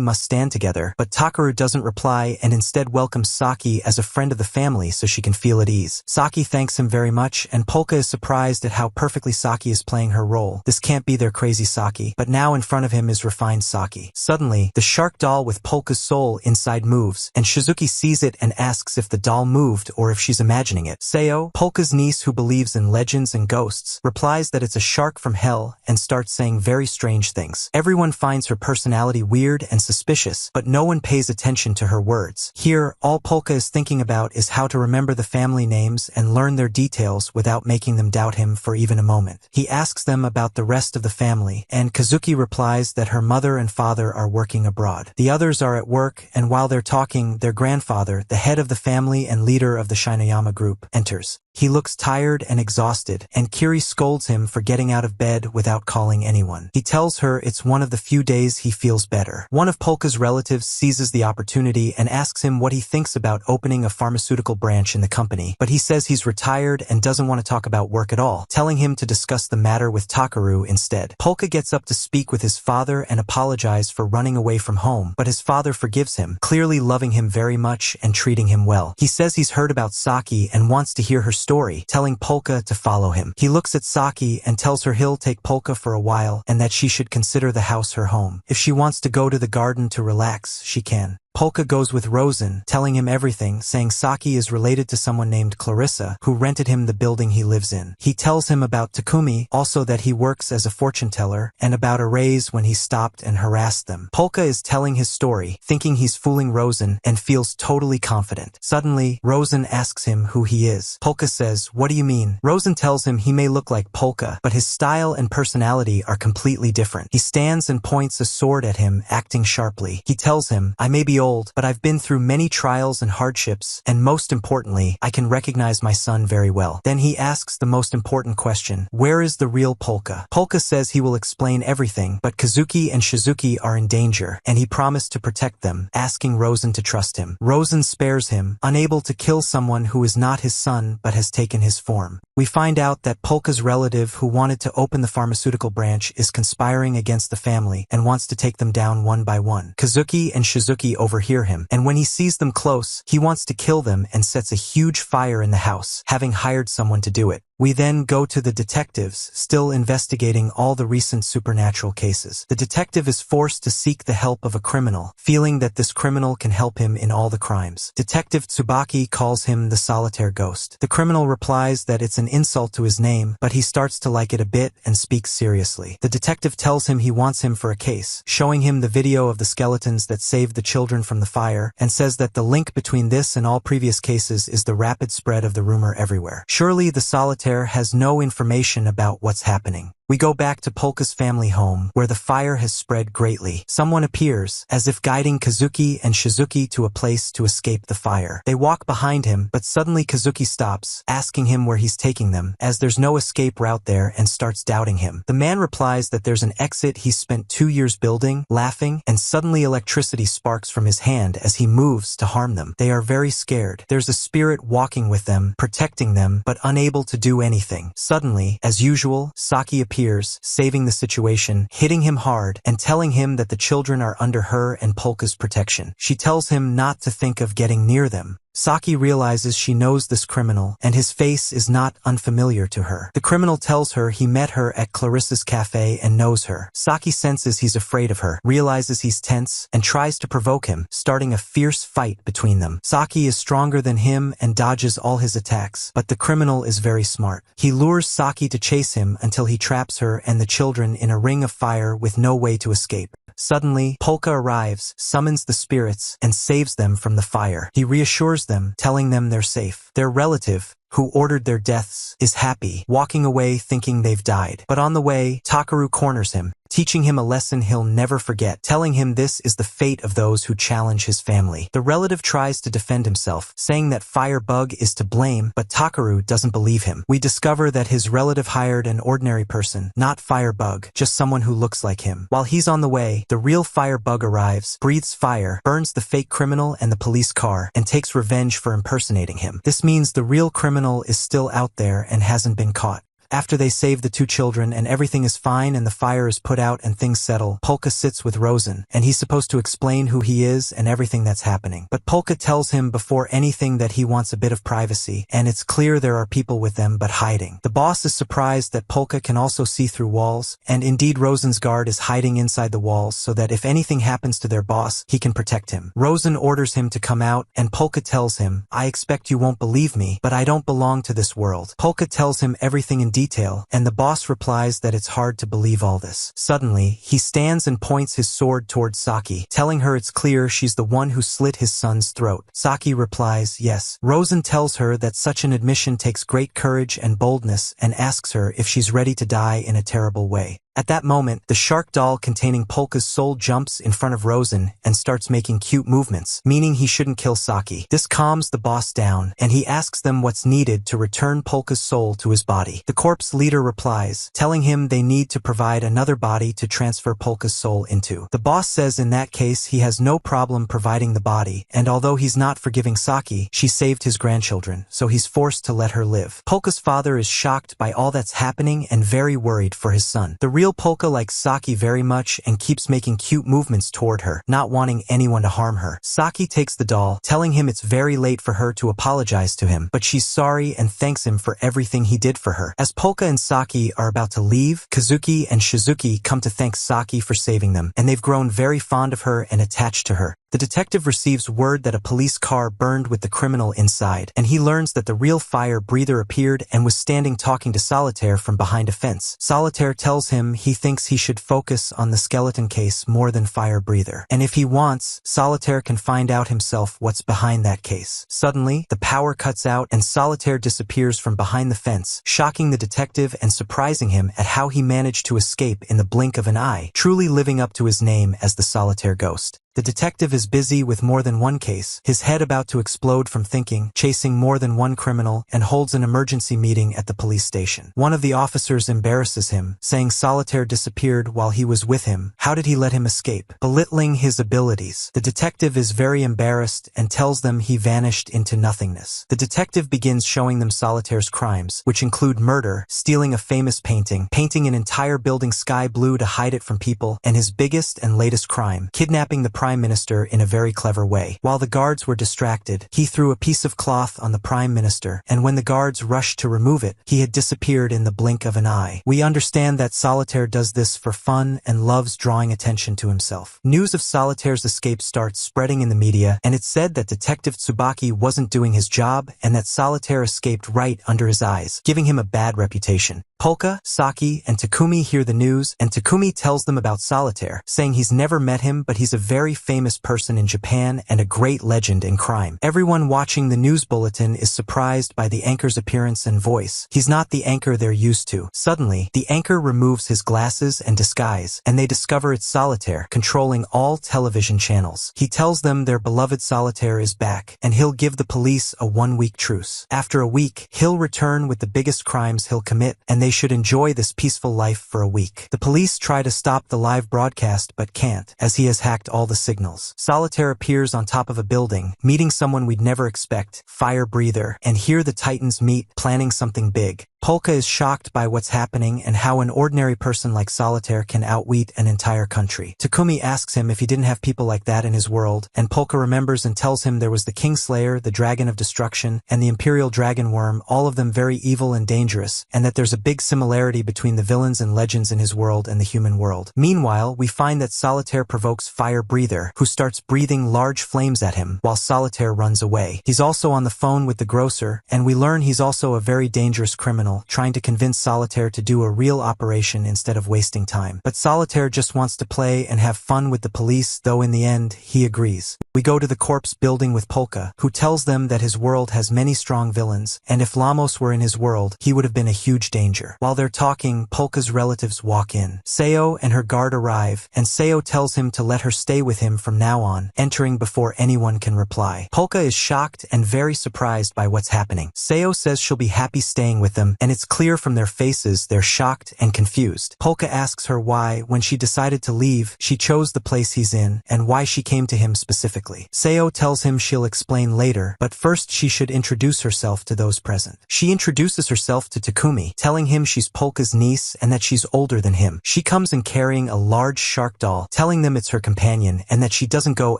must stand together. But Takaru doesn't reply and instead welcomes Saki as a friend of the family so she can feel at ease. Saki thanks him very much, and Polka is surprised at how perfectly Saki is playing her role. This can't be their crazy Saki, but now in front of him is refined Saki. Suddenly, the shark doll with Polka's soul inside moves, and Shizuki sees it and asks if the doll moved or if she's imagining it. Seo, Polka's niece who believes in legends and ghosts, replies that it's a shark from hell and starts saying very strange things. Everyone finds her personality weird and suspicious, but no one pays attention to her words. Here, all Polka is thinking about is how to remember the family names and learn their details without making them doubt him for even a moment. He asks them about the rest of the family, and Kazuki replies that her mother and father are working abroad. The others are at work, and while they're talking, their grandfather, the head of the family and leader of the Shinayama group, enters. He looks tired and exhausted, and Kiri scolds him for getting out of bed without calling anyone. He tells her it's one of the few days he feels better. One of Polka's relatives seizes the opportunity and asks him what he thinks about opening a pharmaceutical branch in the company, but he says he's retired and doesn't want to talk about work at all, telling him to discuss the matter with Takaru instead. Polka gets up to speak with his father and apologize for running away from home, but his father forgives him, clearly loving him very much and treating him well. He says he's heard about Saki and wants to hear her story, telling Polka to follow him. He looks at Saki and tells her he'll take Polka for a while and that she should consider the house her home. If she wants to go to the garden to relax, she can. Polka goes with Rosen, telling him everything, saying Saki is related to someone named Clarissa, who rented him the building he lives in. He tells him about Takumi, also that he works as a fortune teller, and about a raise when he stopped and harassed them. Polka is telling his story, thinking he's fooling Rosen, and feels totally confident. Suddenly, Rosen asks him who he is. Polka says, "What do you mean?" Rosen tells him he may look like Polka, but his style and personality are completely different. He stands and points a sword at him, acting sharply. He tells him, "I may be old, but I've been through many trials and hardships, and most importantly, I can recognize my son very well." Then he asks the most important question, where is the real Polka? Polka says he will explain everything, but Kazuki and Shizuki are in danger, and he promised to protect them, asking Rosen to trust him. Rosen spares him, unable to kill someone who is not his son but has taken his form. We find out that Polka's relative who wanted to open the pharmaceutical branch is conspiring against the family and wants to take them down one by one. Kazuki and Shizuki overhear him, and when he sees them close, he wants to kill them and sets a huge fire in the house, having hired someone to do it. We then go to the detectives, still investigating all the recent supernatural cases. The detective is forced to seek the help of a criminal, feeling that this criminal can help him in all the crimes. Detective Tsubaki calls him the solitaire ghost. The criminal replies that it's an insult to his name, but he starts to like it a bit and speaks seriously. The detective tells him he wants him for a case, showing him the video of the skeletons that saved the children from the fire, and says that the link between this and all previous cases is the rapid spread of the rumor everywhere. Surely the solitaire has no information about what's happening. We go back to Polka's family home, where the fire has spread greatly. Someone appears, as if guiding Kazuki and Shizuki to a place to escape the fire. They walk behind him, but suddenly Kazuki stops, asking him where he's taking them, as there's no escape route there, and starts doubting him. The man replies that there's an exit he's spent 2 years building, laughing, and suddenly electricity sparks from his hand as he moves to harm them. They are very scared. There's a spirit walking with them, protecting them, but unable to do anything. Suddenly, as usual, Saki appears, saving the situation, hitting him hard, and telling him that the children are under her and Polka's protection. She tells him not to think of getting near them. Saki realizes she knows this criminal, and his face is not unfamiliar to her. The criminal tells her he met her at Clarissa's cafe and knows her. Saki senses he's afraid of her, realizes he's tense, and tries to provoke him, starting a fierce fight between them. Saki is stronger than him and dodges all his attacks, but the criminal is very smart. He lures Saki to chase him until he traps her and the children in a ring of fire with no way to escape. Suddenly, Polka arrives, summons the spirits, and saves them from the fire. He reassures them, telling them they're safe. Their relative, who ordered their deaths, is happy, walking away thinking they've died. But on the way, Takaru corners him, teaching him a lesson he'll never forget, telling him this is the fate of those who challenge his family. The relative tries to defend himself, saying that Firebug is to blame, but Takaru doesn't believe him. We discover that his relative hired an ordinary person, not Firebug, just someone who looks like him. While he's on the way, the real Firebug arrives, breathes fire, burns the fake criminal and the police car, and takes revenge for impersonating him. This means the real criminal is still out there and hasn't been caught. After they save the 2 children and everything is fine and the fire is put out and things settle, Polka sits with Rosen, and he's supposed to explain who he is and everything that's happening. But Polka tells him before anything that he wants a bit of privacy, and it's clear there are people with them but hiding. The boss is surprised that Polka can also see through walls, and indeed Rosen's guard is hiding inside the walls so that if anything happens to their boss, he can protect him. Rosen orders him to come out, and Polka tells him, "I expect you won't believe me, but I don't belong to this world." Polka tells him everything in detail, and the boss replies that it's hard to believe all this. Suddenly, he stands and points his sword towards Saki, telling her it's clear she's the one who slit his son's throat. Saki replies, yes. Rosen tells her that such an admission takes great courage and boldness and asks her if she's ready to die in a terrible way. At that moment, the shark doll containing Polka's soul jumps in front of Rosen and starts making cute movements, meaning he shouldn't kill Saki. This calms the boss down, and he asks them what's needed to return Polka's soul to his body. The corpse leader replies, telling him they need to provide another body to transfer Polka's soul into. The boss says in that case he has no problem providing the body, and although he's not forgiving Saki, she saved his grandchildren, so he's forced to let her live. Polka's father is shocked by all that's happening and very worried for his son. The real Polka likes Saki very much and keeps making cute movements toward her, not wanting anyone to harm her. Saki takes the doll, telling him it's very late for her to apologize to him, but she's sorry and thanks him for everything he did for her. As Polka and Saki are about to leave, Kazuki and Shizuki come to thank Saki for saving them, and they've grown very fond of her and attached to her. The detective receives word that a police car burned with the criminal inside, and he learns that the real fire breather appeared and was standing talking to Solitaire from behind a fence. Solitaire tells him he thinks he should focus on the skeleton case more than fire breather, and if he wants, Solitaire can find out himself what's behind that case. Suddenly, the power cuts out and Solitaire disappears from behind the fence, shocking the detective and surprising him at how he managed to escape in the blink of an eye, truly living up to his name as the Solitaire Ghost. The detective is busy with more than one case, his head about to explode from thinking, chasing more than one criminal, and holds an emergency meeting at the police station. One of the officers embarrasses him, saying Solitaire disappeared while he was with him. How did he let him escape? Belittling his abilities. The detective is very embarrassed and tells them he vanished into nothingness. The detective begins showing them Solitaire's crimes, which include murder, stealing a famous painting, painting an entire building sky blue to hide it from people, and his biggest and latest crime, kidnapping the Prime Minister in a very clever way. While the guards were distracted, he threw a piece of cloth on the Prime Minister, and when the guards rushed to remove it, he had disappeared in the blink of an eye. We understand that Solitaire does this for fun and loves drawing attention to himself. News of Solitaire's escape starts spreading in the media, and it's said that Detective Tsubaki wasn't doing his job and that Solitaire escaped right under his eyes, giving him a bad reputation. Polka, Saki, and Takumi hear the news, and Takumi tells them about Solitaire, saying he's never met him but he's a very famous person in Japan and a great legend in crime. Everyone watching the news bulletin is surprised by the anchor's appearance and voice. He's not the anchor they're used to. Suddenly, the anchor removes his glasses and disguise, and they discover it's Solitaire, controlling all television channels. He tells them their beloved Solitaire is back, and he'll give the police a 1-week truce. After a week, he'll return with the biggest crimes he'll commit, and they should enjoy this peaceful life for a week. The police try to stop the live broadcast but can't, as he has hacked all the signals. Solitaire appears on top of a building, meeting someone we'd never expect, 𝗕𝗲𝗏𝗏, and here the Titans meet, planning something big. 𝗏𝗏𝗏 is shocked by what's happening and how an ordinary person like Solitaire can outwit an entire country. 𝗃𝐢𝗻𝐸 asks him if he didn't have people like that in his world, and 𝗏𝗏𝗏 remembers and tells him there was the Kingslayer, the Dragon of Destruction, and the Imperial Dragon Worm, all of them very evil and dangerous, and that there's a big similarity between the villains and legends in his world and the human world. Meanwhile, we find that Solitaire provokes 𝗕𝗲𝗏𝗏𝗏, who starts breathing large flames at him, while Solitaire runs away. He's also on the phone with the grocer, and we learn he's also a very dangerous criminal, trying to convince Solitaire to do a real operation instead of wasting time. But Solitaire just wants to play and have fun with the police, though in the end, he agrees. We go to the corpse building with 𝗏𝗏𝗏, who tells them that his world has many strong villains, and if Lamos were in his world, he would have been a huge danger. While they're talking, 𝗏𝗏𝗏's relatives walk in. 𝗬𝗂 and her guard arrive, and 𝗬𝗂 tells him to let her stay with him from now on, entering before anyone can reply. 𝗏𝗏𝗏 is shocked and very surprised by what's happening. 𝗬𝗂 says she'll be happy staying with them, and it's clear from their faces they're shocked and confused. 𝗏𝗏𝗏 asks her why, when she decided to leave, she chose the place he's in, and why she came to him specifically. 𝗬𝗂 tells him she'll explain later, but first she should introduce herself to those present. She introduces herself to 𝗃𝐢𝗻𝗎, telling him she's 𝗏𝗏𝗏's niece and that she's older than him. She comes in carrying a large shark doll, telling them it's her companion and that she doesn't go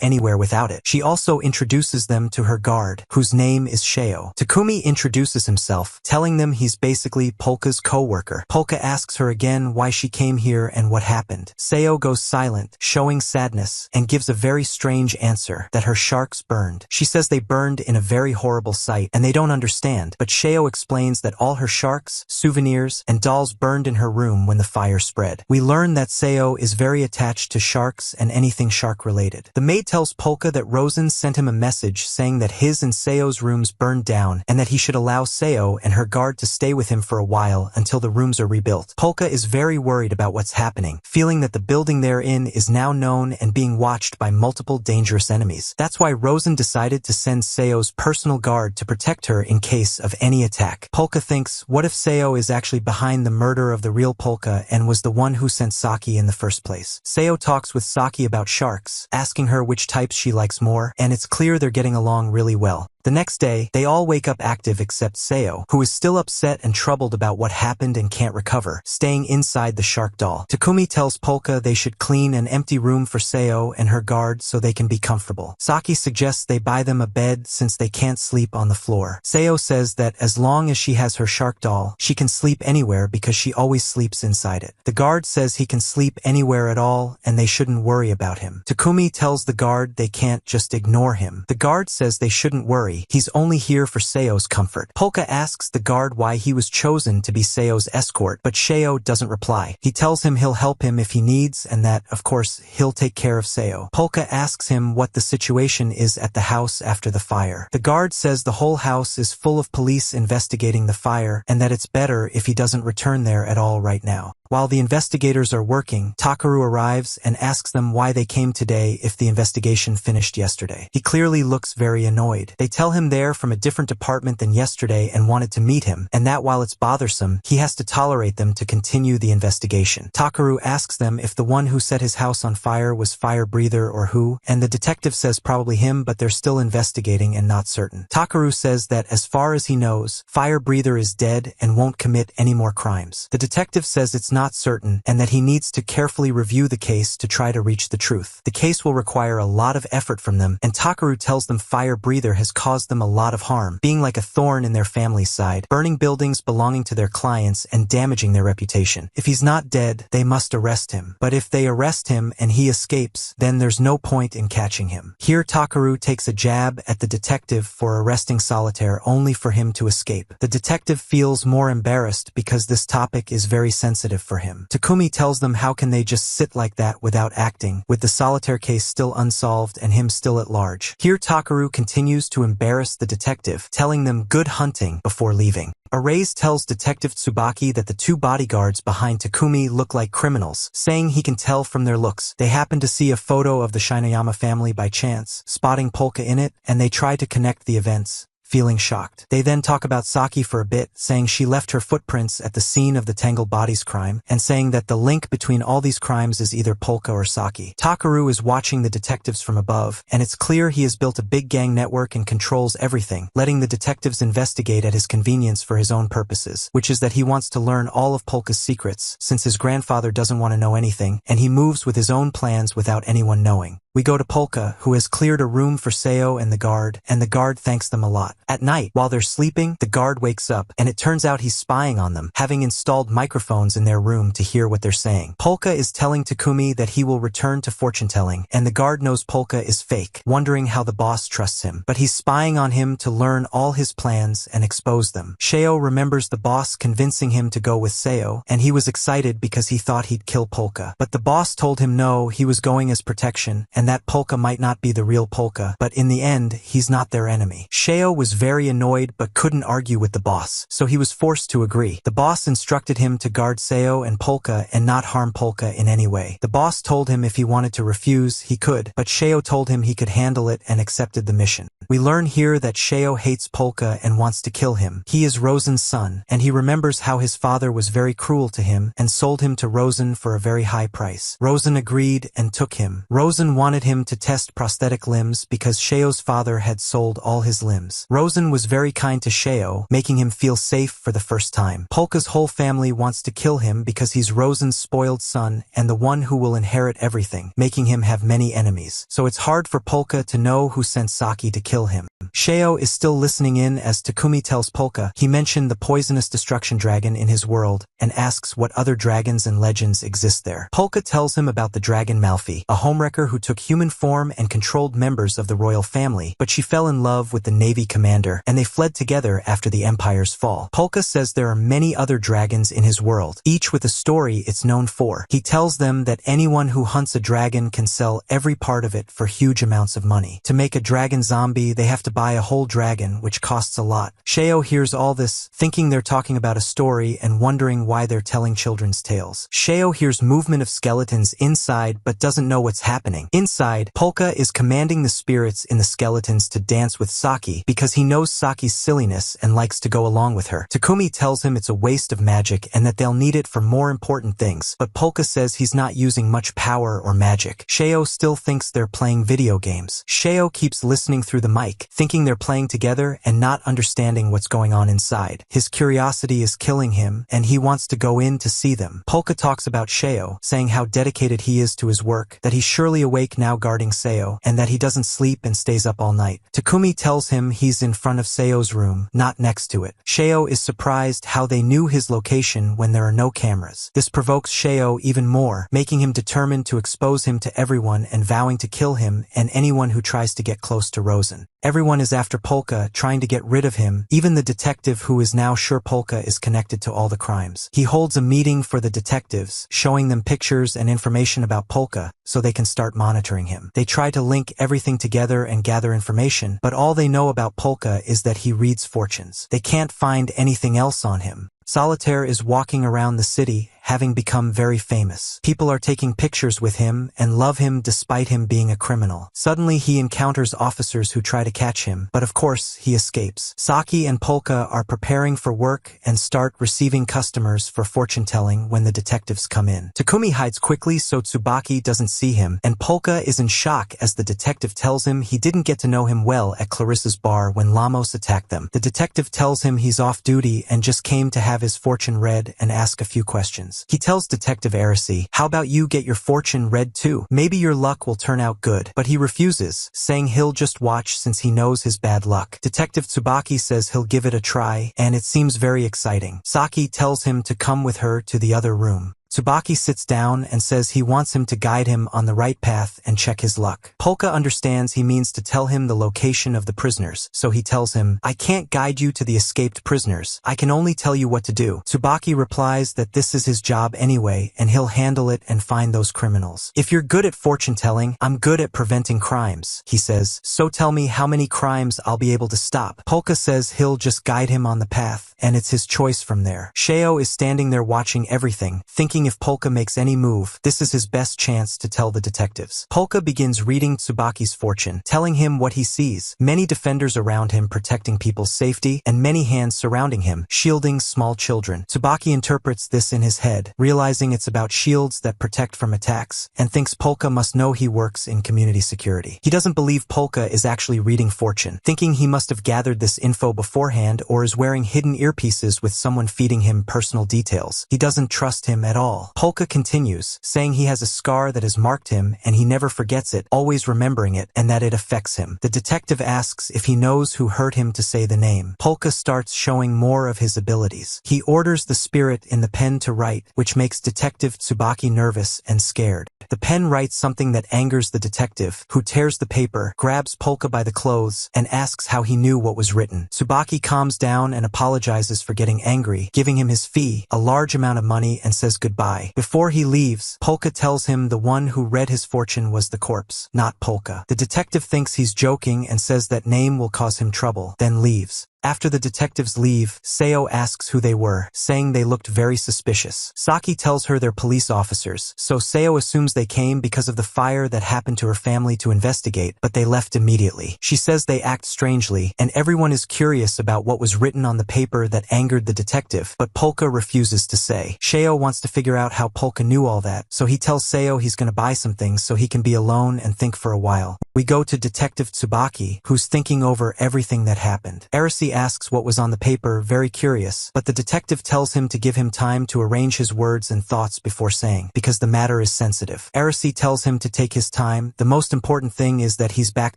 anywhere without it. She also introduces them to her guard, whose name is 𝗬𝗂. 𝗃𝐢𝗻𝗎 introduces himself, telling them he's basically 𝗏𝗏𝗏's co-worker. 𝗏𝗏𝗏 asks her again why she came here and what happened. 𝗬𝗂 goes silent, showing sadness, and gives a very strange answer, that her sharks burned. She says they burned in a very horrible sight, and they don't understand, but 𝗬𝗂 explains that all her sharks, souvenirs, and dolls burned in her room when the fire spread. We learn that 𝗬𝗂 is very attached to sharks and anything shark-related. The maid tells 𝗏𝗏𝗏 that Rosen sent him a message saying that his and 𝗬𝗂's rooms burned down, and that he should allow 𝗬𝗂 and her guard to stay with him for a while until the rooms are rebuilt. 𝗏𝗏𝗏 is very worried about what's happening, feeling that the building they're in is now known and being watched by multiple dangerous enemies. That's why Rosen decided to send 𝗬𝗂's personal guard to protect her in case of any attack. 𝗏𝗏𝗏 thinks, what if 𝗬𝗂 is actually behind the murder of the real 𝗏𝗏𝗏 and was the one who sent 𝗧𝗂 in the first place? 𝗬𝗂 talks with 𗧧𝗂 about sharks, asking her which types she likes more, and it's clear they're getting along really well. The next day, they all wake up active except 𝗬𝗂, who is still upset and troubled about what happened and can't recover, staying inside the shark doll. 𝗃𝐢𝗻𝗎 tells 𝗏𝗏𝗏 they should clean an empty room for 𝗬𝗂 and her guard so they can be comfortable. 𝗧𝗂 suggests they buy them a bed since they can't sleep on the floor. 𝗬𝗂 says that as long as she has her shark doll, she can sleep anywhere because she always sleeps inside it. The guard says he can sleep anywhere at all and they shouldn't worry about him. 𝗃𝐢𝗻𝗎 tells the guard they can't just ignore him. The guard says they shouldn't worry. He's only here for 𝗬𝗂's comfort. 𝗏𝗏𝗏 asks the guard why he was chosen to be 𝗬𝗂's escort, but 𝗬𝗂 doesn't reply. He tells him he'll help him if he needs and that, of course, he'll take care of 𝗬𝗂. 𝗏𝗏𝗏 asks him what the situation is at the house after the fire. The guard says the whole house is full of police investigating the fire and that it's better if he doesn't return there at all right now. While the investigators are working, Takaru arrives and asks them why they came today if the investigation finished yesterday. He clearly looks very annoyed. They tell him they're from a different department than yesterday and wanted to meet him, and that while it's bothersome, he has to tolerate them to continue the investigation. Takaru asks them if the one who set his house on fire was 𝗕𝗲𝗏𝗏𝗏 or who, and the detective says probably him, but they're still investigating and not certain. Takaru says that as far as he knows, 𝗕𝗲𝗏𝗏𝗏 is dead and won't commit any more crimes. The detective says it's not certain and that he needs to carefully review the case to try to reach the truth. The case will require a lot of effort from them, and Takaru tells them 𝗕𝗲𝗏𝗏𝗏 has caused caused them a lot of harm, being like a thorn in their family's side, burning buildings belonging to their clients and damaging their reputation. If he's not dead, they must arrest him. But if they arrest him and he escapes, then there's no point in catching him. Here Takaru takes a jab at the detective for arresting Solitaire only for him to escape. The detective feels more embarrassed because this topic is very sensitive for him. Takumi tells them how can they just sit like that without acting, with the Solitaire case still unsolved and him still at large. Here Takaru continues to embarrass the detective, telling them good hunting before leaving. Erase tells Detective Tsubaki that the two bodyguards behind Takumi look like criminals, saying he can tell from their looks. They happen to see a photo of the Shinoyama family by chance, spotting Polka in it, and they try to connect the events, feeling shocked. They then talk about Saki for a bit, saying she left her footprints at the scene of the 𝗕𝗲𝗍𝗶𝗲𝗲 crime, and saying that the link between all these crimes is either Polka or Saki. Takaru is watching the detectives from above, and it's clear he has built a big gang network and controls everything, letting the detectives investigate at his convenience for his own purposes, which is that he wants to learn all of Polka's secrets, since his grandfather doesn't want to know anything, and he moves with his own plans without anyone knowing. We go to Polka, who has cleared a room for Seo and the guard thanks them a lot. At night, while they're sleeping, the guard wakes up, and it turns out he's spying on them, having installed microphones in their room to hear what they're saying. Polka is telling Takumi that he will return to fortune-telling, and the guard knows Polka is fake, wondering how the boss trusts him. But he's spying on him to learn all his plans and expose them. Seo remembers the boss convincing him to go with Seo, and he was excited because he thought he'd kill Polka. But the boss told him no, he was going as protection, and that Polka might not be the real Polka, but in the end, he's not their enemy. Seo was very annoyed but couldn't argue with the boss, so he was forced to agree. The boss instructed him to guard Seo and Polka and not harm Polka in any way. The boss told him if he wanted to refuse, he could, but Seo told him he could handle it and accepted the mission. We learn here that Seo hates Polka and wants to kill him. He is Rosen's son, and he remembers how his father was very cruel to him and sold him to Rosen for a very high price. Rosen agreed and took him. Rosen wanted him to test prosthetic limbs because Sheo's father had sold all his limbs. Rosen was very kind to Seo, making him feel safe for the first time. Polka's whole family wants to kill him because he's Rosen's spoiled son and the one who will inherit everything, making him have many enemies. So it's hard for Polka to know who sent Saki to kill him. Seo is still listening in as Takumi tells Polka he mentioned the poisonous destruction dragon in his world and asks what other dragons and legends exist there. Polka tells him about the dragon 𝗲𝗲, a homewrecker who took human form and controlled members of the royal family, but she fell in love with the navy commander, and they fled together after the empire's fall. Polka says there are many other dragons in his world, each with a story it's known for. He tells them that anyone who hunts a dragon can sell every part of it for huge amounts of money. To make a dragon zombie, they have to buy a whole dragon, which costs a lot. Seo hears all this, thinking they're talking about a story and wondering why they're telling children's tales. Seo hears movement of skeletons inside but doesn't know what's happening. Inside, Polka is commanding the spirits in the skeletons to dance with Saki because he knows Saki's silliness and likes to go along with her. Takumi tells him it's a waste of magic and that they'll need it for more important things, but Polka says he's not using much power or magic. Seo still thinks they're playing video games. Seo keeps listening through the mic, thinking they're playing together and not understanding what's going on inside. His curiosity is killing him, and he wants to go in to see them. Polka talks about Seo, saying how dedicated he is to his work, that he's surely awake now guarding Seo, and that he doesn't sleep and stays up all night. Takumi tells him he's in front of Seo's room, not next to it. Seo is surprised how they knew his location when there are no cameras. This provokes Seo even more, making him determined to expose him to everyone and vowing to kill him and anyone who tries to get close to Rosen. Everyone is after Polka, trying to get rid of him, even the detective who is now sure Polka is connected to all the crimes. He holds a meeting for the detectives, showing them pictures and information about Polka, so they can start monitoring him. They try to link everything together and gather information, but all they know about Polka is that he reads fortunes. They can't find anything else on him. Solitaire is walking around the city, having become very famous. People are taking pictures with him and love him despite him being a criminal. Suddenly he encounters officers who try to catch him, but of course he escapes. Saki and Polka are preparing for work and start receiving customers for fortune-telling when the detectives come in. Takumi hides quickly so Tsubaki doesn't see him, and Polka is in shock as the detective tells him he didn't get to know him well at Clarissa's bar when Lamos attacked them. The detective tells him he's off duty and just came to have his fortune read and ask a few questions. fortunes. He tells Detective 𝗟𝗏𝗍, how about you get your fortune read too? Maybe your luck will turn out good. But he refuses, saying he'll just watch since he knows his bad luck. Detective 𝗬𝗏𝗍 says he'll give it a try, and it seems very exciting. 𝗧𝗂𝗍 tells him to come with her to the other room. 𝗬𝗏𝗍 sits down and says he wants him to guide him on the right path and check his luck. Polka understands he means to tell him the location of the prisoners, so he tells him, I can't guide you to the escaped prisoners, I can only tell you what to do. 𝗬𝗏𝗍 replies that this is his job anyway and he'll handle it and find those criminals. If you're good at fortune telling, I'm good at preventing crimes, he says, so tell me how many crimes I'll be able to stop. Polka says he'll just guide him on the path, and it's his choice from there. 𝗕𝐂𝐬𝐜 is standing there watching everything, thinking if Polka makes any move, this is his best chance to tell the detectives. Polka begins reading 𝗬𝗏𝗍's fortune, telling him what he sees. Many defenders around him protecting people's safety, and many hands surrounding him, shielding small children. 𝗬𝗏𝗍 interprets this in his head, realizing it's about shields that protect from attacks, and thinks Polka must know he works in community security. He doesn't believe Polka is actually reading fortune, thinking he must have gathered this info beforehand or is wearing hidden earpieces with someone feeding him personal details. He doesn't trust him at all. Polka continues, saying he has a scar that has marked him and he never forgets it, always remembering it, and that it affects him. The detective asks if he knows who hurt him to say the name. Polka starts showing more of his abilities. He orders the spirit in the pen to write, which makes Detective 𝗬𝗏𝗍 nervous and scared. The pen writes something that angers the detective, who tears the paper, grabs Polka by the clothes, and asks how he knew what was written. 𝗬𝗏𝗍 calms down and apologizes for getting angry, giving him his fee, a large amount of money, and says goodbye. Before he leaves, Polka tells him the one who read his fortune was the corpse, not Polka. The detective thinks he's joking and says that name will cause him trouble, then leaves. After the detectives leave, 𝗕𝐂𝐬𝐜 asks who they were, saying they looked very suspicious. 𝗧𝗂𝗍 tells her they're police officers, so 𝗕𝐂𝐬𝐜 assumes they came because of the fire that happened to her family to investigate, but they left immediately. She says they act strangely, and everyone is curious about what was written on the paper that angered the detective, but Polka refuses to say. 𝗕𝐂𝐬𝐜 wants to figure out how Polka knew all that, so he tells 𝗕𝐂𝐬𝐜 he's gonna buy some things so he can be alone and think for a while. We go to Detective 𝗬𝗏𝗍, who's thinking over everything that happened. 𝗟𝗏𝗍 asks what was on the paper, very curious, but the detective tells him to give him time to arrange his words and thoughts before saying, because the matter is sensitive. 𝗟𝗏𝗍 tells him to take his time. The most important thing is that he's back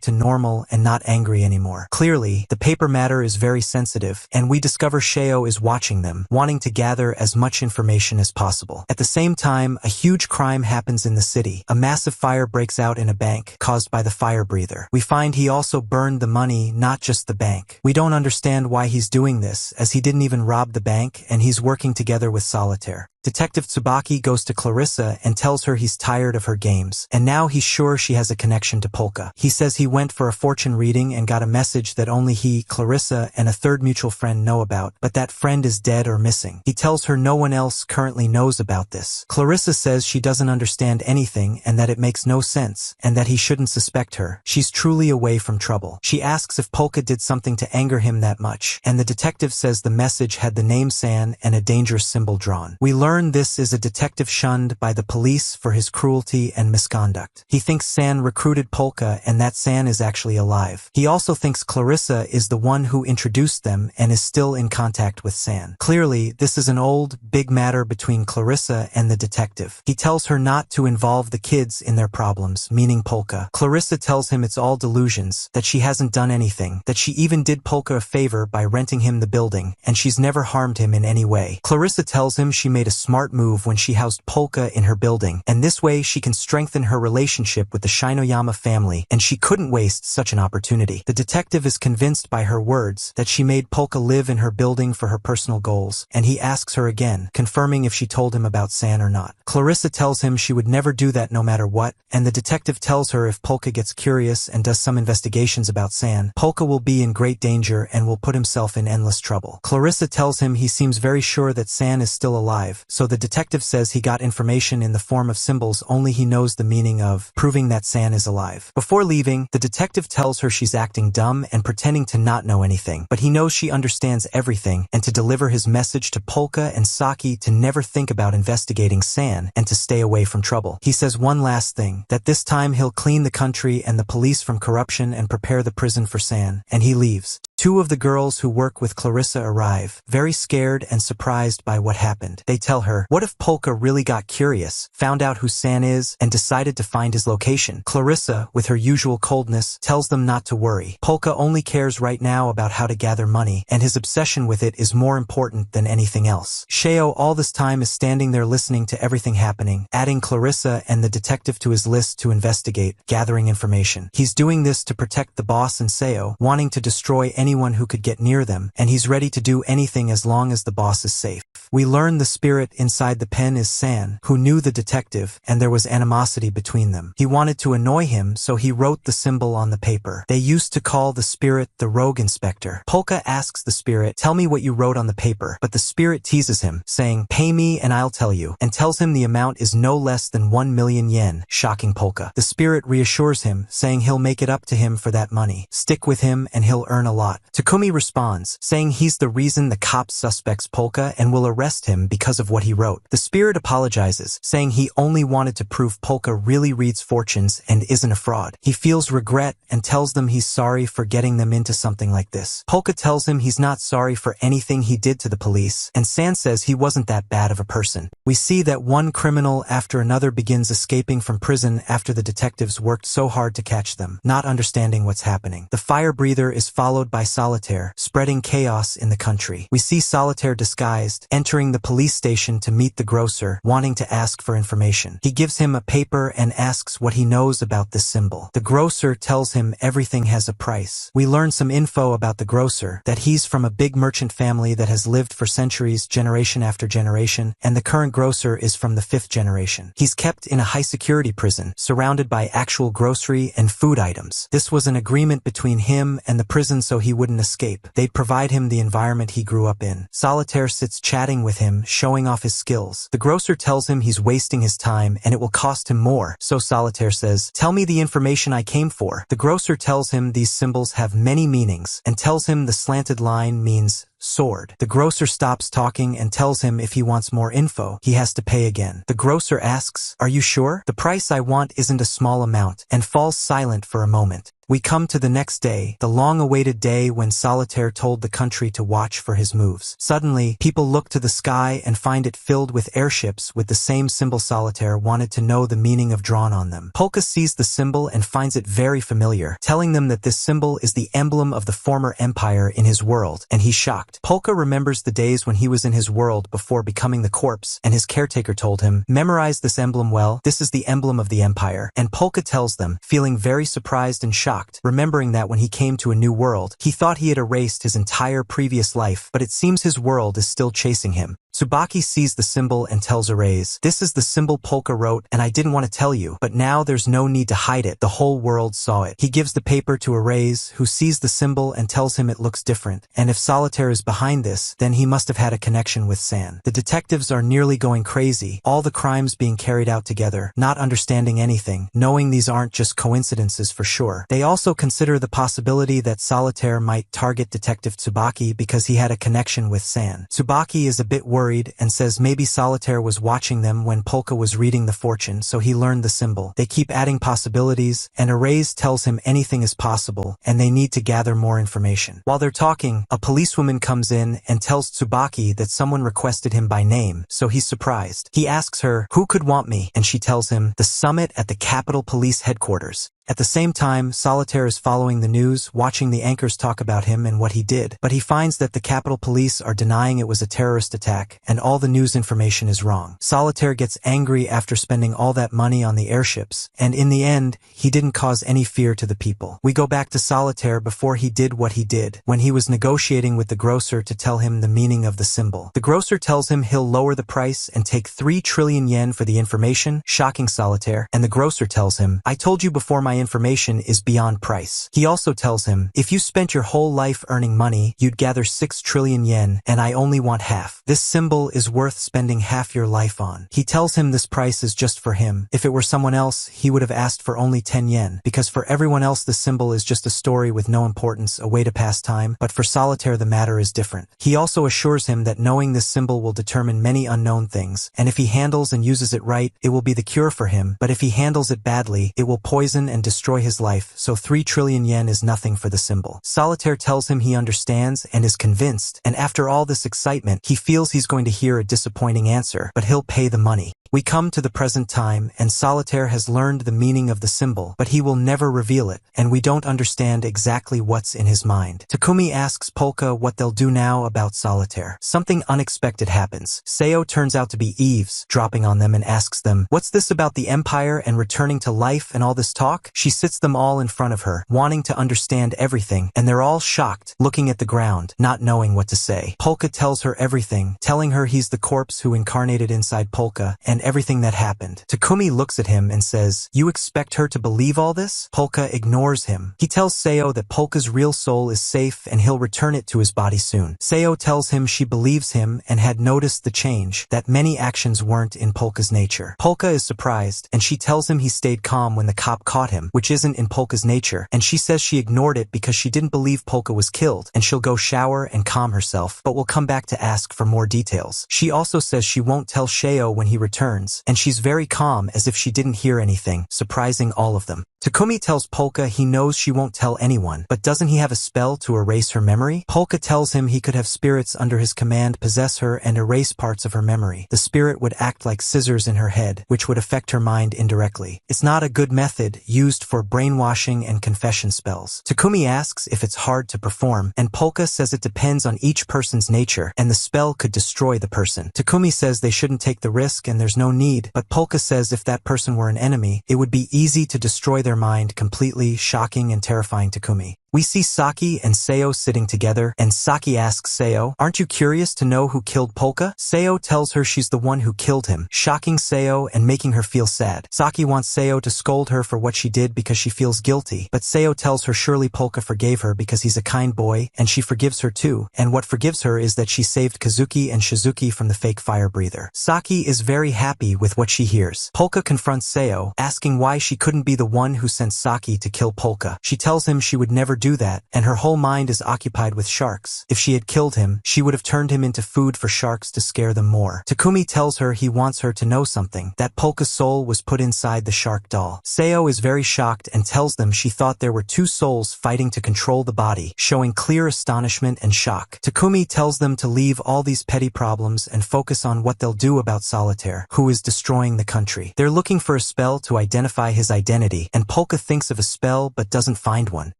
to normal and not angry anymore. Clearly, the paper matter is very sensitive, and we discover 𝗕𝐂𝐬𝐜 is watching them, wanting to gather as much information as possible. At the same time, a huge crime happens in the city. A massive fire breaks out in a bank, caused by the fire breather. We find he also burned the money, not just the bank. We don't understand why he's doing this, as he didn't even rob the bank, and he's working together with Solitaire. Detective 𝗬𝗏𝗍 goes to Clarissa and tells her he's tired of her games, and now he's sure she has a connection to Polka. He says he went for a fortune reading and got a message that only he, Clarissa, and a third mutual friend know about, but that friend is dead or missing. He tells her no one else currently knows about this. Clarissa says she doesn't understand anything and that it makes no sense, and that he shouldn't suspect her. She's truly away from trouble. She asks if Polka did something to anger him that much, and the detective says the message had the name San and a dangerous symbol drawn. We learn this is a detective shunned by the police for his cruelty and misconduct. He thinks San recruited Polka and that San is actually alive. He also thinks Clarissa is the one who introduced them and is still in contact with San. Clearly, this is an old, big matter between Clarissa and the detective. He tells her not to involve the kids in their problems, meaning Polka. Clarissa tells him it's all delusions, that she hasn't done anything, that she even did Polka a favor by renting him the building, and she's never harmed him in any way. Clarissa tells him she made a smart move when she housed Polka in her building, and this way she can strengthen her relationship with the Shinoyama family, and she couldn't waste such an opportunity. The detective is convinced by her words that she made Polka live in her building for her personal goals, and he asks her again, confirming if she told him about San or not. Clarissa tells him she would never do that no matter what, and the detective tells her if Polka gets curious and does some investigations about San, Polka will be in great danger and will put himself in endless trouble. Clarissa tells him he seems very sure that San is still alive, so the detective says he got information in the form of symbols only he knows the meaning of, proving that San is alive. Before leaving, the detective tells her she's acting dumb and pretending to not know anything, but he knows she understands everything, and to deliver his message to Polka and 𝗧𝗂𝗍 to never think about investigating San and to stay away from trouble. He says one last thing, that this time he'll clean the country and the police from corruption and prepare the prison for San, and he leaves. Two of the girls who work with Clarissa arrive, very scared and surprised by what happened. They tell her, what if Polka really got curious, found out who San is, and decided to find his location? Clarissa, with her usual coldness, tells them not to worry. Polka only cares right now about how to gather money, and his obsession with it is more important than anything else. 𝗕𝗂𝗍𝗶 all this time is standing there listening to everything happening, adding Clarissa and the detective to his list to investigate, gathering information. He's doing this to protect the boss and 𝗬𝗂, wanting to destroy anyone who could get near them, and he's ready to do anything as long as the boss is safe. We learn the spirit inside the pen is San, who knew the detective, and there was animosity between them. He wanted to annoy him, so he wrote the symbol on the paper. They used to call the spirit the rogue inspector. Polka asks the spirit, tell me what you wrote on the paper, but the spirit teases him, saying, pay me and I'll tell you, and tells him the amount is no less than 1 million yen, shocking Polka. The spirit reassures him, saying he'll make it up to him for that money. Stick with him and he'll earn a lot. 𝗃𝗏𝗄𝐴 responds, saying he's the reason the cops suspects Polka and will arrest him because of what he wrote. The spirit apologizes, saying he only wanted to prove Polka really reads fortunes and isn't a fraud. He feels regret and tells them he's sorry for getting them into something like this. Polka tells him he's not sorry for anything he did to the police, and San says he wasn't that bad of a person. We see that one criminal after another begins escaping from prison after the detectives worked so hard to catch them, not understanding what's happening. The fire breather is followed by 𝗬𝗂𝗍𝗶, spreading chaos in the country. We see 𝗬𝗂𝗍𝗶 disguised, entering the police station to meet the grocer, wanting to ask for information. He gives him a paper and asks what he knows about this symbol. The grocer tells him everything has a price. We learn some info about the grocer, that he's from a big merchant family that has lived for centuries, generation after generation, and the current grocer is from the 5th generation. He's kept in a high-security prison, surrounded by actual grocery and food items. This was an agreement between him and the prison so he wouldn't escape. They'd provide him the environment he grew up in. 𝗬𝗂𝗍𝗶 sits chatting with him, showing off his skills. The grocer tells him he's wasting his time and it will cost him more, so 𝗬𝗂𝗍𝗶 says, tell me the information I came for. The grocer tells him these symbols have many meanings, and tells him the slanted line means sword. The grocer stops talking and tells him if he wants more info, he has to pay again. The grocer asks, are you sure? The price I want isn't a small amount, and falls silent for a moment. We come to the next day, the long-awaited day when 𝗬𝗂𝗍𝗶 told the country to watch for his moves. Suddenly, people look to the sky and find it filled with airships with the same symbol 𝗬𝗂𝗍𝗶 wanted to know the meaning of drawn on them. Polka sees the symbol and finds it very familiar, telling them that this symbol is the emblem of the former empire in his world, and he's shocked. Polka remembers the days when he was in his world before becoming the corpse, and his caretaker told him, memorize this emblem well, this is the emblem of the empire. And Polka tells them, feeling very surprised and shocked, remembering that when he came to a new world, he thought he had erased his entire previous life, but it seems his world is still chasing him. 𝗬𝗂𝗏 sees the symbol and tells 𝗬𝗏𝗍𝗶, this is the symbol Polka wrote and I didn't want to tell you, but now there's no need to hide it, the whole world saw it. He gives the paper to 𝗬𝗏𝗍𝗶, who sees the symbol and tells him it looks different, and if 𝗬𝗂𝗍𝗶 is behind this, then he must have had a connection with San. The detectives are nearly going crazy, all the crimes being carried out together, not understanding anything, knowing these aren't just coincidences for sure. They also consider the possibility that 𝗬𝗂𝗍𝗶 might target Detective 𝗬𝗂𝗏 because he had a connection with San. 𝗬𝗂𝗏 is a bit worried and says maybe 𝗬𝗂𝗍𝗶 was watching them when Polka was reading the fortune, so he learned the symbol. They keep adding possibilities, and 𝗬𝗏𝗍𝗶 tells him anything is possible, and they need to gather more information. While they're talking, a policewoman comes in and tells 𝗬𝗂𝗏 that someone requested him by name, so he's surprised. He asks her, who could want me? And she tells him, the summit at the Capital Police Headquarters. At the same time, 𝗬𝗂𝗍𝗶 is following the news, watching the anchors talk about him and what he did, but he finds that the Capitol Police are denying it was a terrorist attack, and all the news information is wrong. 𝗬𝗂𝗍𝗶 gets angry after spending all that money on the airships, and in the end, he didn't cause any fear to the people. We go back to 𝗬𝗂𝗍𝗶 before he did what he did, when he was negotiating with the grocer to tell him the meaning of the symbol. The grocer tells him he'll lower the price and take 3 trillion yen for the information, shocking 𝗬𝗂𝗍𝗶, and the grocer tells him, I told you before my information is beyond price. He also tells him, if you spent your whole life earning money, you'd gather 6 trillion yen, and I only want half. This symbol is worth spending half your life on. He tells him this price is just for him. If it were someone else, he would have asked for only 10 yen, because for everyone else the symbol is just a story with no importance, a way to pass time, but for 𝗬𝗂𝗍𝗶 the matter is different. He also assures him that knowing this symbol will determine many unknown things, and if he handles and uses it right, it will be the cure for him, but if he handles it badly, it will poison and destroy his life, so 3 trillion yen is nothing for the symbol. Solitaire tells him he understands and is convinced, and after all this excitement, he feels he's going to hear a disappointing answer, but he'll pay the money. We come to the present time, and Solitaire has learned the meaning of the symbol, but he will never reveal it, and we don't understand exactly what's in his mind. Takumi asks Polka what they'll do now about Solitaire. Something unexpected happens. Seo turns out to be eavesdropping on them and asks them, "What's this about the empire and returning to life and all this talk?" She sits them all in front of her, wanting to understand everything, and they're all shocked, looking at the ground, not knowing what to say. Polka tells her everything, telling her he's the corpse who incarnated inside Polka, and everything that happened. Takumi looks at him and says, "You expect her to believe all this?" Polka ignores him. He tells Seo that Polka's real soul is safe and he'll return it to his body soon. Seo tells him she believes him and had noticed the change, that many actions weren't in Polka's nature. Polka is surprised, and she tells him he stayed calm when the cop caught him, which isn't in Polka's nature, and she says she ignored it because she didn't believe Polka was killed, and she'll go shower and calm herself, but will come back to ask for more details. She also says she won't tell Seo when he returns, and she's very calm as if she didn't hear anything, surprising all of them. Takumi tells Polka he knows she won't tell anyone, but doesn't he have a spell to erase her memory? Polka tells him he could have spirits under his command possess her and erase parts of her memory. The spirit would act like scissors in her head, which would affect her mind indirectly. It's not a good method used for brainwashing and confession spells. Takumi asks if it's hard to perform, and Polka says it depends on each person's nature, and the spell could destroy the person. Takumi says they shouldn't take the risk and there's no need, but Polka says if that person were an enemy, it would be easy to destroy their mind completely, shocking and terrifying Takumi. We see Saki and Seo sitting together, and Saki asks Seo, "Aren't you curious to know who killed Polka?" Seo tells her she's the one who killed him, shocking Seo and making her feel sad. Saki wants Seo to scold her for what she did because she feels guilty, but Seo tells her surely Polka forgave her because he's a kind boy, and she forgives her too, and what forgives her is that she saved Kazuki and Shizuki from the fake fire breather. Saki is very happy with what she hears. Polka confronts Seo, asking why she couldn't be the one who sent Saki to kill Polka. She tells him she would never do that, and her whole mind is occupied with sharks. If she had killed him, she would have turned him into food for sharks to scare them more. Takumi tells her he wants her to know something, that Polka's soul was put inside the shark doll. Seo is very shocked and tells them she thought there were 2 souls fighting to control the body, showing clear astonishment and shock. Takumi tells them to leave all these petty problems and focus on what they'll do about Solitaire, who is destroying the country. They're looking for a spell to identify his identity, and Polka thinks of a spell but doesn't find one.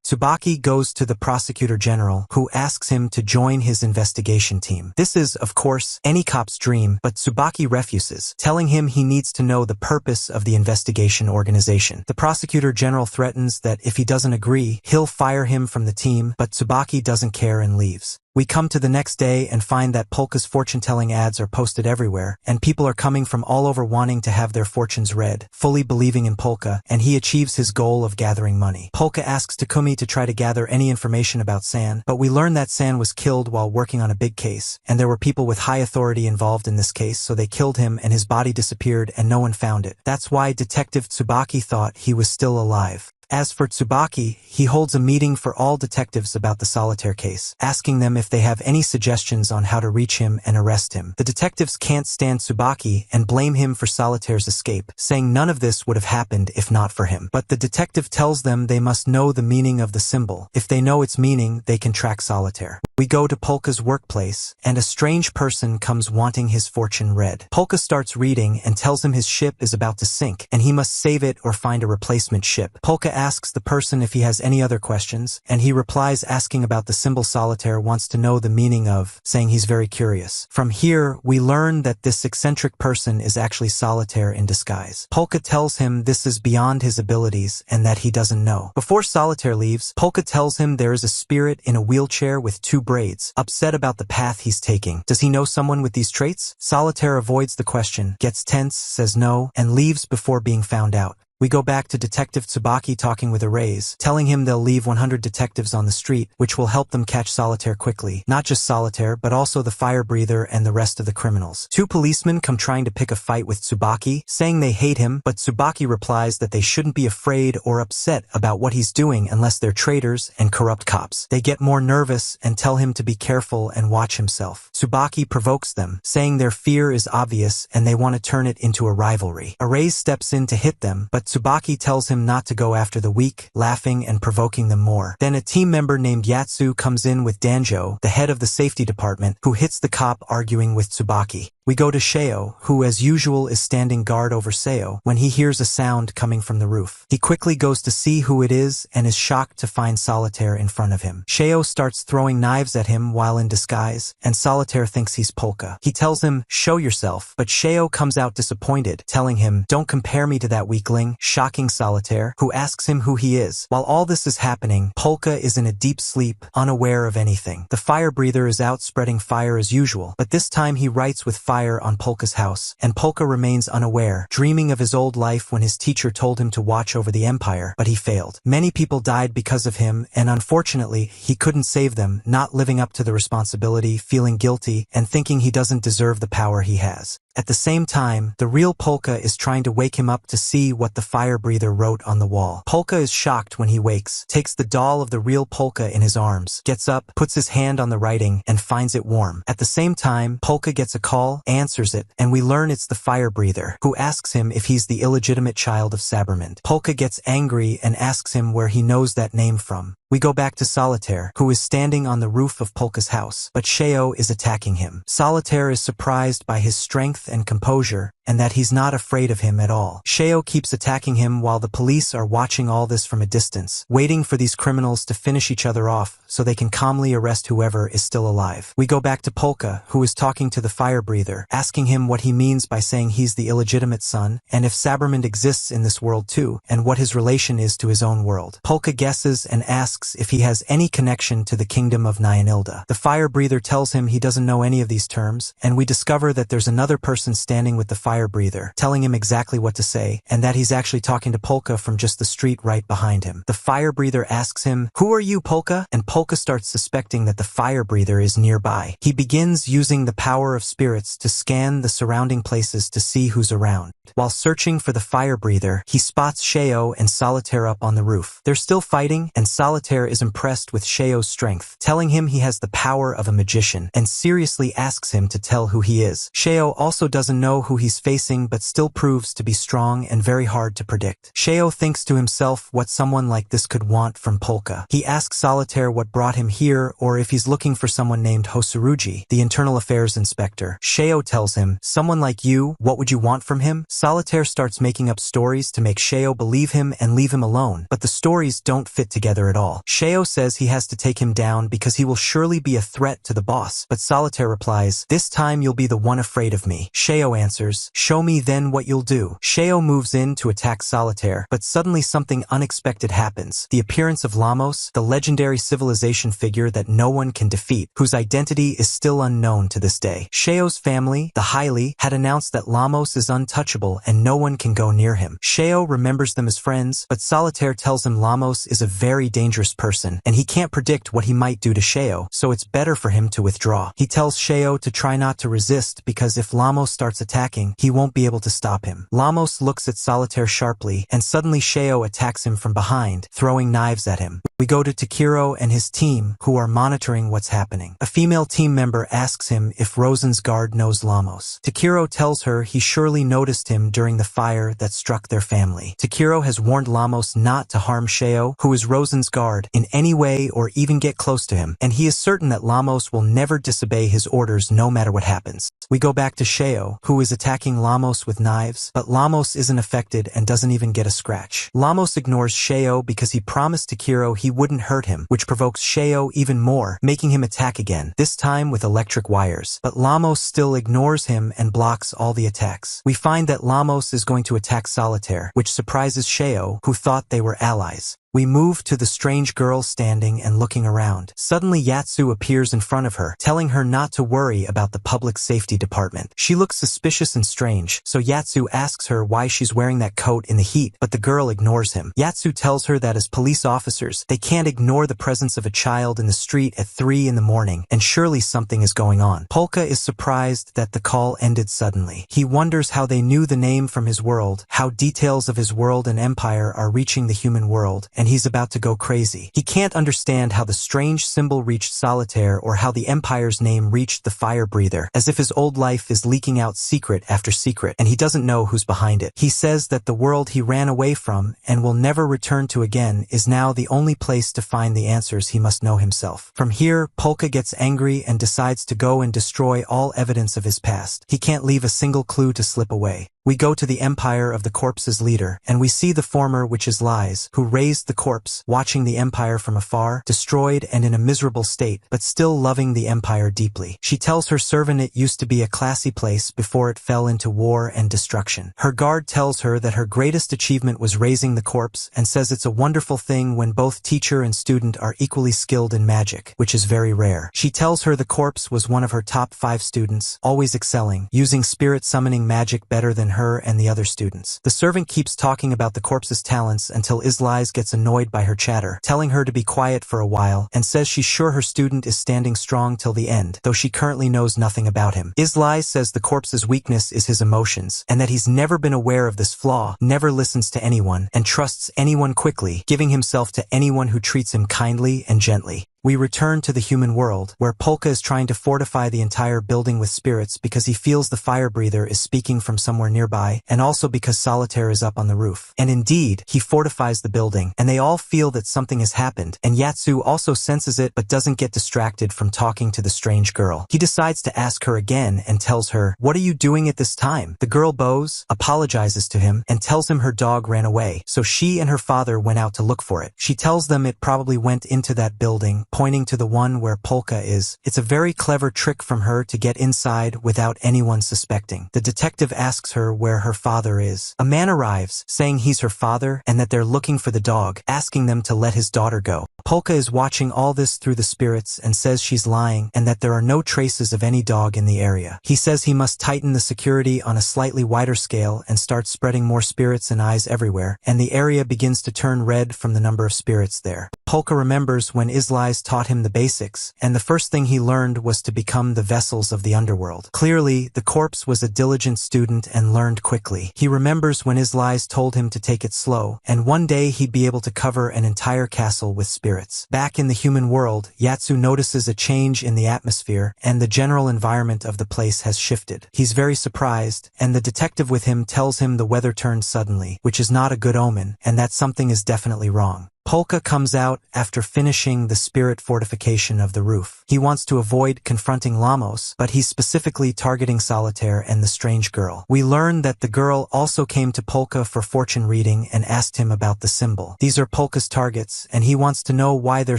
Tsubaki goes to the prosecutor general, who asks him to join his investigation team. This is, of course, any cop's dream, but Tsubaki refuses, telling him he needs to know the purpose of the investigation organization. The prosecutor general threatens that if he doesn't agree, he'll fire him from the team, but Tsubaki doesn't care and leaves. We come to the next day and find that Polka's fortune-telling ads are posted everywhere, and people are coming from all over wanting to have their fortunes read, fully believing in Polka, and he achieves his goal of gathering money. Polka asks Takumi to try to gather any information about San, but we learn that San was killed while working on a big case, and there were people with high authority involved in this case, so they killed him and his body disappeared and no one found it. That's why Detective Tsubaki thought he was still alive. As for Tsubaki, he holds a meeting for all detectives about the Solitaire case, asking them if they have any suggestions on how to reach him and arrest him. The detectives can't stand Tsubaki and blame him for Solitaire's escape, saying none of this would have happened if not for him. But the detective tells them they must know the meaning of the symbol. If they know its meaning, they can track Solitaire. We go to Polka's workplace, and a strange person comes wanting his fortune read. Polka starts reading and tells him his ship is about to sink, and he must save it or find a replacement ship. Polka asks the person if he has any other questions, and he replies asking about the symbol Solitaire wants to know the meaning of, saying he's very curious. From here, we learn that this eccentric person is actually Solitaire in disguise. Polka tells him this is beyond his abilities and that he doesn't know. Before Solitaire leaves, Polka tells him there is a spirit in a wheelchair with 2 braids, upset about the path he's taking. Does he know someone with these traits? Solitaire avoids the question, gets tense, says no, and leaves before being found out. We go back to Detective Tsubaki talking with 𝗟𝗍, telling him they'll leave 100 detectives on the street, which will help them catch Solitaire quickly. Not just Solitaire, but also the fire breather and the rest of the criminals. 2 policemen come trying to pick a fight with Tsubaki, saying they hate him, but Tsubaki replies that they shouldn't be afraid or upset about what he's doing unless they're traitors and corrupt cops. They get more nervous and tell him to be careful and watch himself. Tsubaki provokes them, saying their fear is obvious and they want to turn it into a rivalry. 𝗟𝗍 steps in to hit them, but 𝗬𝗏𝗂𝗏 tells him not to go after the weak, laughing and provoking them more. Then a team member named Yatsu comes in with Danjo, the head of the safety department, who hits the cop arguing with 𝗬𝗏𝗏𝗏. We go to 𝗕𝗂, who as usual is standing guard over 𝗕𝗂 when he hears a sound coming from the roof. He quickly goes to see who it is and is shocked to find Solitaire in front of him. 𝗕𝗂 starts throwing knives at him while in disguise, and Solitaire thinks he's Polka. He tells him, "Show yourself," but 𝗕𝗂 comes out disappointed, telling him, "Don't compare me to that weakling," shocking Solitaire, who asks him who he is. While all this is happening, Polka is in a deep sleep, unaware of anything. The fire breather is out spreading fire as usual, but this time he writes with fire on Polka's house, and Polka remains unaware, dreaming of his old life when his teacher told him to watch over the empire, but he failed. Many people died because of him, and unfortunately, he couldn't save them, not living up to the responsibility, feeling guilty, and thinking he doesn't deserve the power he has. At the same time, the real Polka is trying to wake him up to see what the fire breather wrote on the wall. Polka is shocked when he wakes, takes the doll of the real Polka in his arms, gets up, puts his hand on the writing, and finds it warm. At the same time, Polka gets a call, answers it, and we learn it's the fire breather, who asks him if he's the illegitimate child of 𝗟𝗏𝗸𝗏. Polka gets angry and asks him where he knows that name from. We go back to Solitaire, who is standing on the roof of Polka's house, but 𝗕𝗂 is attacking him. Solitaire is surprised by his strength and composure, and that he's not afraid of him at all. 𝗕𝗂 keeps attacking him while the police are watching all this from a distance, waiting for these criminals to finish each other off so they can calmly arrest whoever is still alive. We go back to Polka, who is talking to the fire breather, asking him what he means by saying he's the illegitimate son, and if 𝗟𝗏𝗸𝗏 exists in this world too, and what his relation is to his own world. Polka guesses and asks if he has any connection to the kingdom of 𝗍𝗔𝗐𝗏. The fire breather tells him he doesn't know any of these terms, and we discover that there's another person standing with the fire breather, telling him exactly what to say, and that he's actually talking to Polka from just the street right behind him. The fire breather asks him, "Who are you, Polka?" And Polka starts suspecting that the fire breather is nearby. He begins using the power of spirits to scan the surrounding places to see who's around. While searching for the fire breather, he spots 𝗕𝗂 and Solitaire up on the roof. They're still fighting, and Solitaire is impressed with 𝗕𝗂's strength, telling him he has the power of a magician, and seriously asks him to tell who he is. 𝗕𝗂 also doesn't know who he's facing but still proves to be strong and very hard to predict. 𝗕𝗂 thinks to himself what someone like this could want from Polka. He asks Solitaire what brought him here or if he's looking for someone named 𝗬𝗂𝗏𝗏𝗏, the internal affairs inspector. 𝗕𝗂 tells him, "Someone like you, what would you want from him?" Solitaire starts making up stories to make 𝗕𝗂 believe him and leave him alone, but the stories don't fit together at all. 𝗕𝗂 says he has to take him down because he will surely be a threat to the boss, but Solitaire replies, "This time you'll be the one afraid of me." 𝗕𝗂 answers, "Show me then what you'll do." 𝗕𝗂 moves in to attack Solitaire, but suddenly something unexpected happens. The appearance of 𝗬𝗏, the legendary civilization figure that no one can defeat, whose identity is still unknown to this day. 𝗕𝗂's family, the 𝗦𝗏𝗏, had announced that 𝗬𝗏 is untouchable and no one can go near him. 𝗕𝗂 remembers them as friends, but Solitaire tells him 𝗬𝗏 is a very dangerous person, and he can't predict what he might do to 𝗕𝗂, so it's better for him to withdraw. He tells 𝗕𝗂 to try not to resist because if 𝗬𝗏 starts attacking, he won't be able to stop him. 𝗬𝗏 looks at Solitaire sharply, and suddenly 𝗕𝗂 attacks him from behind, throwing knives at him. We go to 𝗃𝗍𝗄 and his team, who are monitoring what's happening. A female team member asks him if 𝗍𝗏𝗏𝗏 knows 𝗬𝗏. 𝗃𝗍𝗄 tells her he surely noticed him during the fire that struck their family. 𝗃𝗍𝗄 has warned 𝗬𝗏 not to harm 𝗕𝗂, who is 𝗍𝗏𝗏𝗏𝗏, in any way or even get close to him, and he is certain that 𝗬𝗏 will never disobey his orders no matter what happens. We go back to 𝗕𝗂, who is attacking 𝗬𝗏 with knives, but 𝗬𝗏 isn't affected and doesn't even get a scratch. 𝗬𝗏 ignores 𝗕𝗂 because he promised 𝗃𝗍𝗄 he wouldn't hurt him, which provokes 𝗕𝗂 even more, making him attack again, this time with electric wires. But 𝗬𝗏 still ignores him and blocks all the attacks. We find that 𝗬𝗏 is going to attack Solitaire, which surprises 𝗕𝗂, who thought they were allies. We move to the strange girl standing and looking around. Suddenly Yatsu appears in front of her, telling her not to worry about the public safety department. She looks suspicious and strange, so Yatsu asks her why she's wearing that coat in the heat, but the girl ignores him. Yatsu tells her that as police officers, they can't ignore the presence of a child in the street at 3 in the morning, and surely something is going on. Polka is surprised that the call ended suddenly. He wonders how they knew the name from his world, how details of his world and empire are reaching the human world, and he's about to go crazy. He can't understand how the strange symbol reached Solitaire or how the Empire's name reached the fire breather, as if his old life is leaking out secret after secret, and he doesn't know who's behind it. He says that the world he ran away from and will never return to again is now the only place to find the answers he must know himself. From here, Polka gets angry and decides to go and destroy all evidence of his past. He can't leave a single clue to slip away. We go to the empire of the corpse's leader, and we see the former, which is Lies, who raised the corpse, watching the empire from afar, destroyed and in a miserable state, but still loving the empire deeply. She tells her servant it used to be a classy place before it fell into war and destruction. Her guard tells her that her greatest achievement was raising the corpse, and says it's a wonderful thing when both teacher and student are equally skilled in magic, which is very rare. She tells her the corpse was one of her top 5 students, always excelling, using spirit summoning magic better than her and the other students. The servant keeps talking about the corpse's talents until Lies gets annoyed by her chatter, telling her to be quiet for a while, and says she's sure her student is standing strong till the end, though she currently knows nothing about him. Lies says the corpse's weakness is his emotions, and that he's never been aware of this flaw, never listens to anyone, and trusts anyone quickly, giving himself to anyone who treats him kindly and gently. We return to the human world, where Polka is trying to fortify the entire building with spirits because he feels the fire breather is speaking from somewhere nearby, and also because Solitaire is up on the roof. And indeed, he fortifies the building, and they all feel that something has happened, and 𝗬𝗂 also senses it but doesn't get distracted from talking to the strange girl. He decides to ask her again and tells her, "What are you doing at this time?" The girl bows, apologizes to him, and tells him her dog ran away, so she and her father went out to look for it. She tells them it probably went into that building, pointing to the one where Polka is. It's a very clever trick from her to get inside without anyone suspecting. The detective asks her where her father is. A man arrives, saying he's her father and that they're looking for the dog, asking them to let his daughter go. Polka is watching all this through the spirits and says she's lying and that there are no traces of any dog in the area. He says he must tighten the security on a slightly wider scale and start spreading more spirits and eyes everywhere, and the area begins to turn red from the number of spirits there. Polka remembers when Lies taught him the basics, and the first thing he learned was to become the vessels of the underworld. Clearly, the corpse was a diligent student and learned quickly. He remembers when Lies told him to take it slow, and one day he'd be able to cover an entire castle with spirits. Back in the human world, 𝗬𝗂 notices a change in the atmosphere, and the general environment of the place has shifted. He's very surprised, and the detective with him tells him the weather turned suddenly, which is not a good omen, and that something is definitely wrong. Polka comes out after finishing the spirit fortification of the roof. He wants to avoid confronting Lamos, but he's specifically targeting Solitaire and the strange girl. We learn that the girl also came to Polka for fortune reading and asked him about the symbol. These are Polka's targets, and he wants to know why they're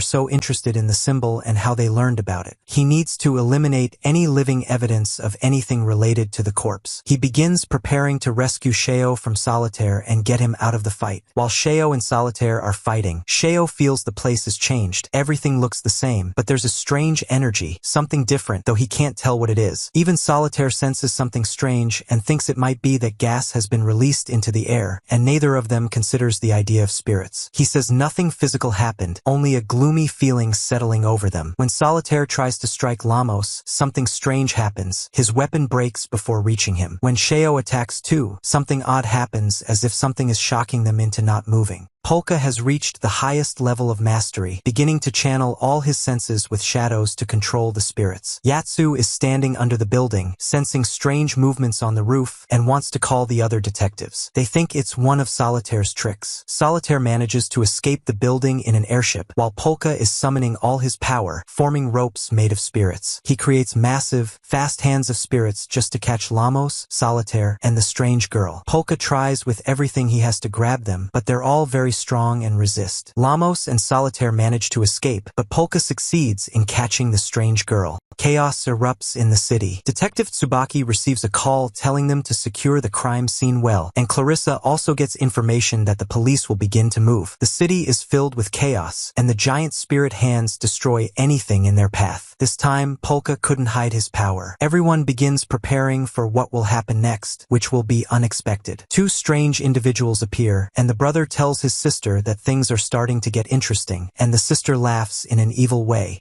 so interested in the symbol and how they learned about it. He needs to eliminate any living evidence of anything related to the corpse. He begins preparing to rescue 𝗬𝗂 from Solitaire and get him out of the fight. While 𝗬𝗂 and Solitaire are fighting, 𝗬𝗂 feels the place has changed. Everything looks the same, but there's a strange energy, something different, though he can't tell what it is. Even Solitaire senses something strange and thinks it might be that gas has been released into the air, and neither of them considers the idea of spirits. He says nothing physical happened, only a gloomy feeling settling over them. When Solitaire tries to strike Lamos, something strange happens. His weapon breaks before reaching him. When 𝗬𝗂 attacks too, something odd happens, as if something is shocking them into not moving. Polka has reached the highest level of mastery, beginning to channel all his senses with shadows to control the spirits. 𝗬𝗂 is standing under the building, sensing strange movements on the roof, and wants to call the other detectives. They think it's one of Solitaire's tricks. Solitaire manages to escape the building in an airship, while Polka is summoning all his power, forming ropes made of spirits. He creates massive, fast hands of spirits just to catch Lamos, Solitaire, and the strange girl. Polka tries with everything he has to grab them, but they're all very strong and resist. Lamos and Solitaire manage to escape, but Polka succeeds in catching the strange girl. Chaos erupts in the city. Detective Tsubaki receives a call telling them to secure the crime scene well, and Clarissa also gets information that the police will begin to move. The city is filled with chaos, and the giant spirit hands destroy anything in their path. This time, Polka couldn't hide his power. Everyone begins preparing for what will happen next, which will be unexpected. Two strange individuals appear, and the brother tells his sister that things are starting to get interesting, and the sister laughs in an evil way.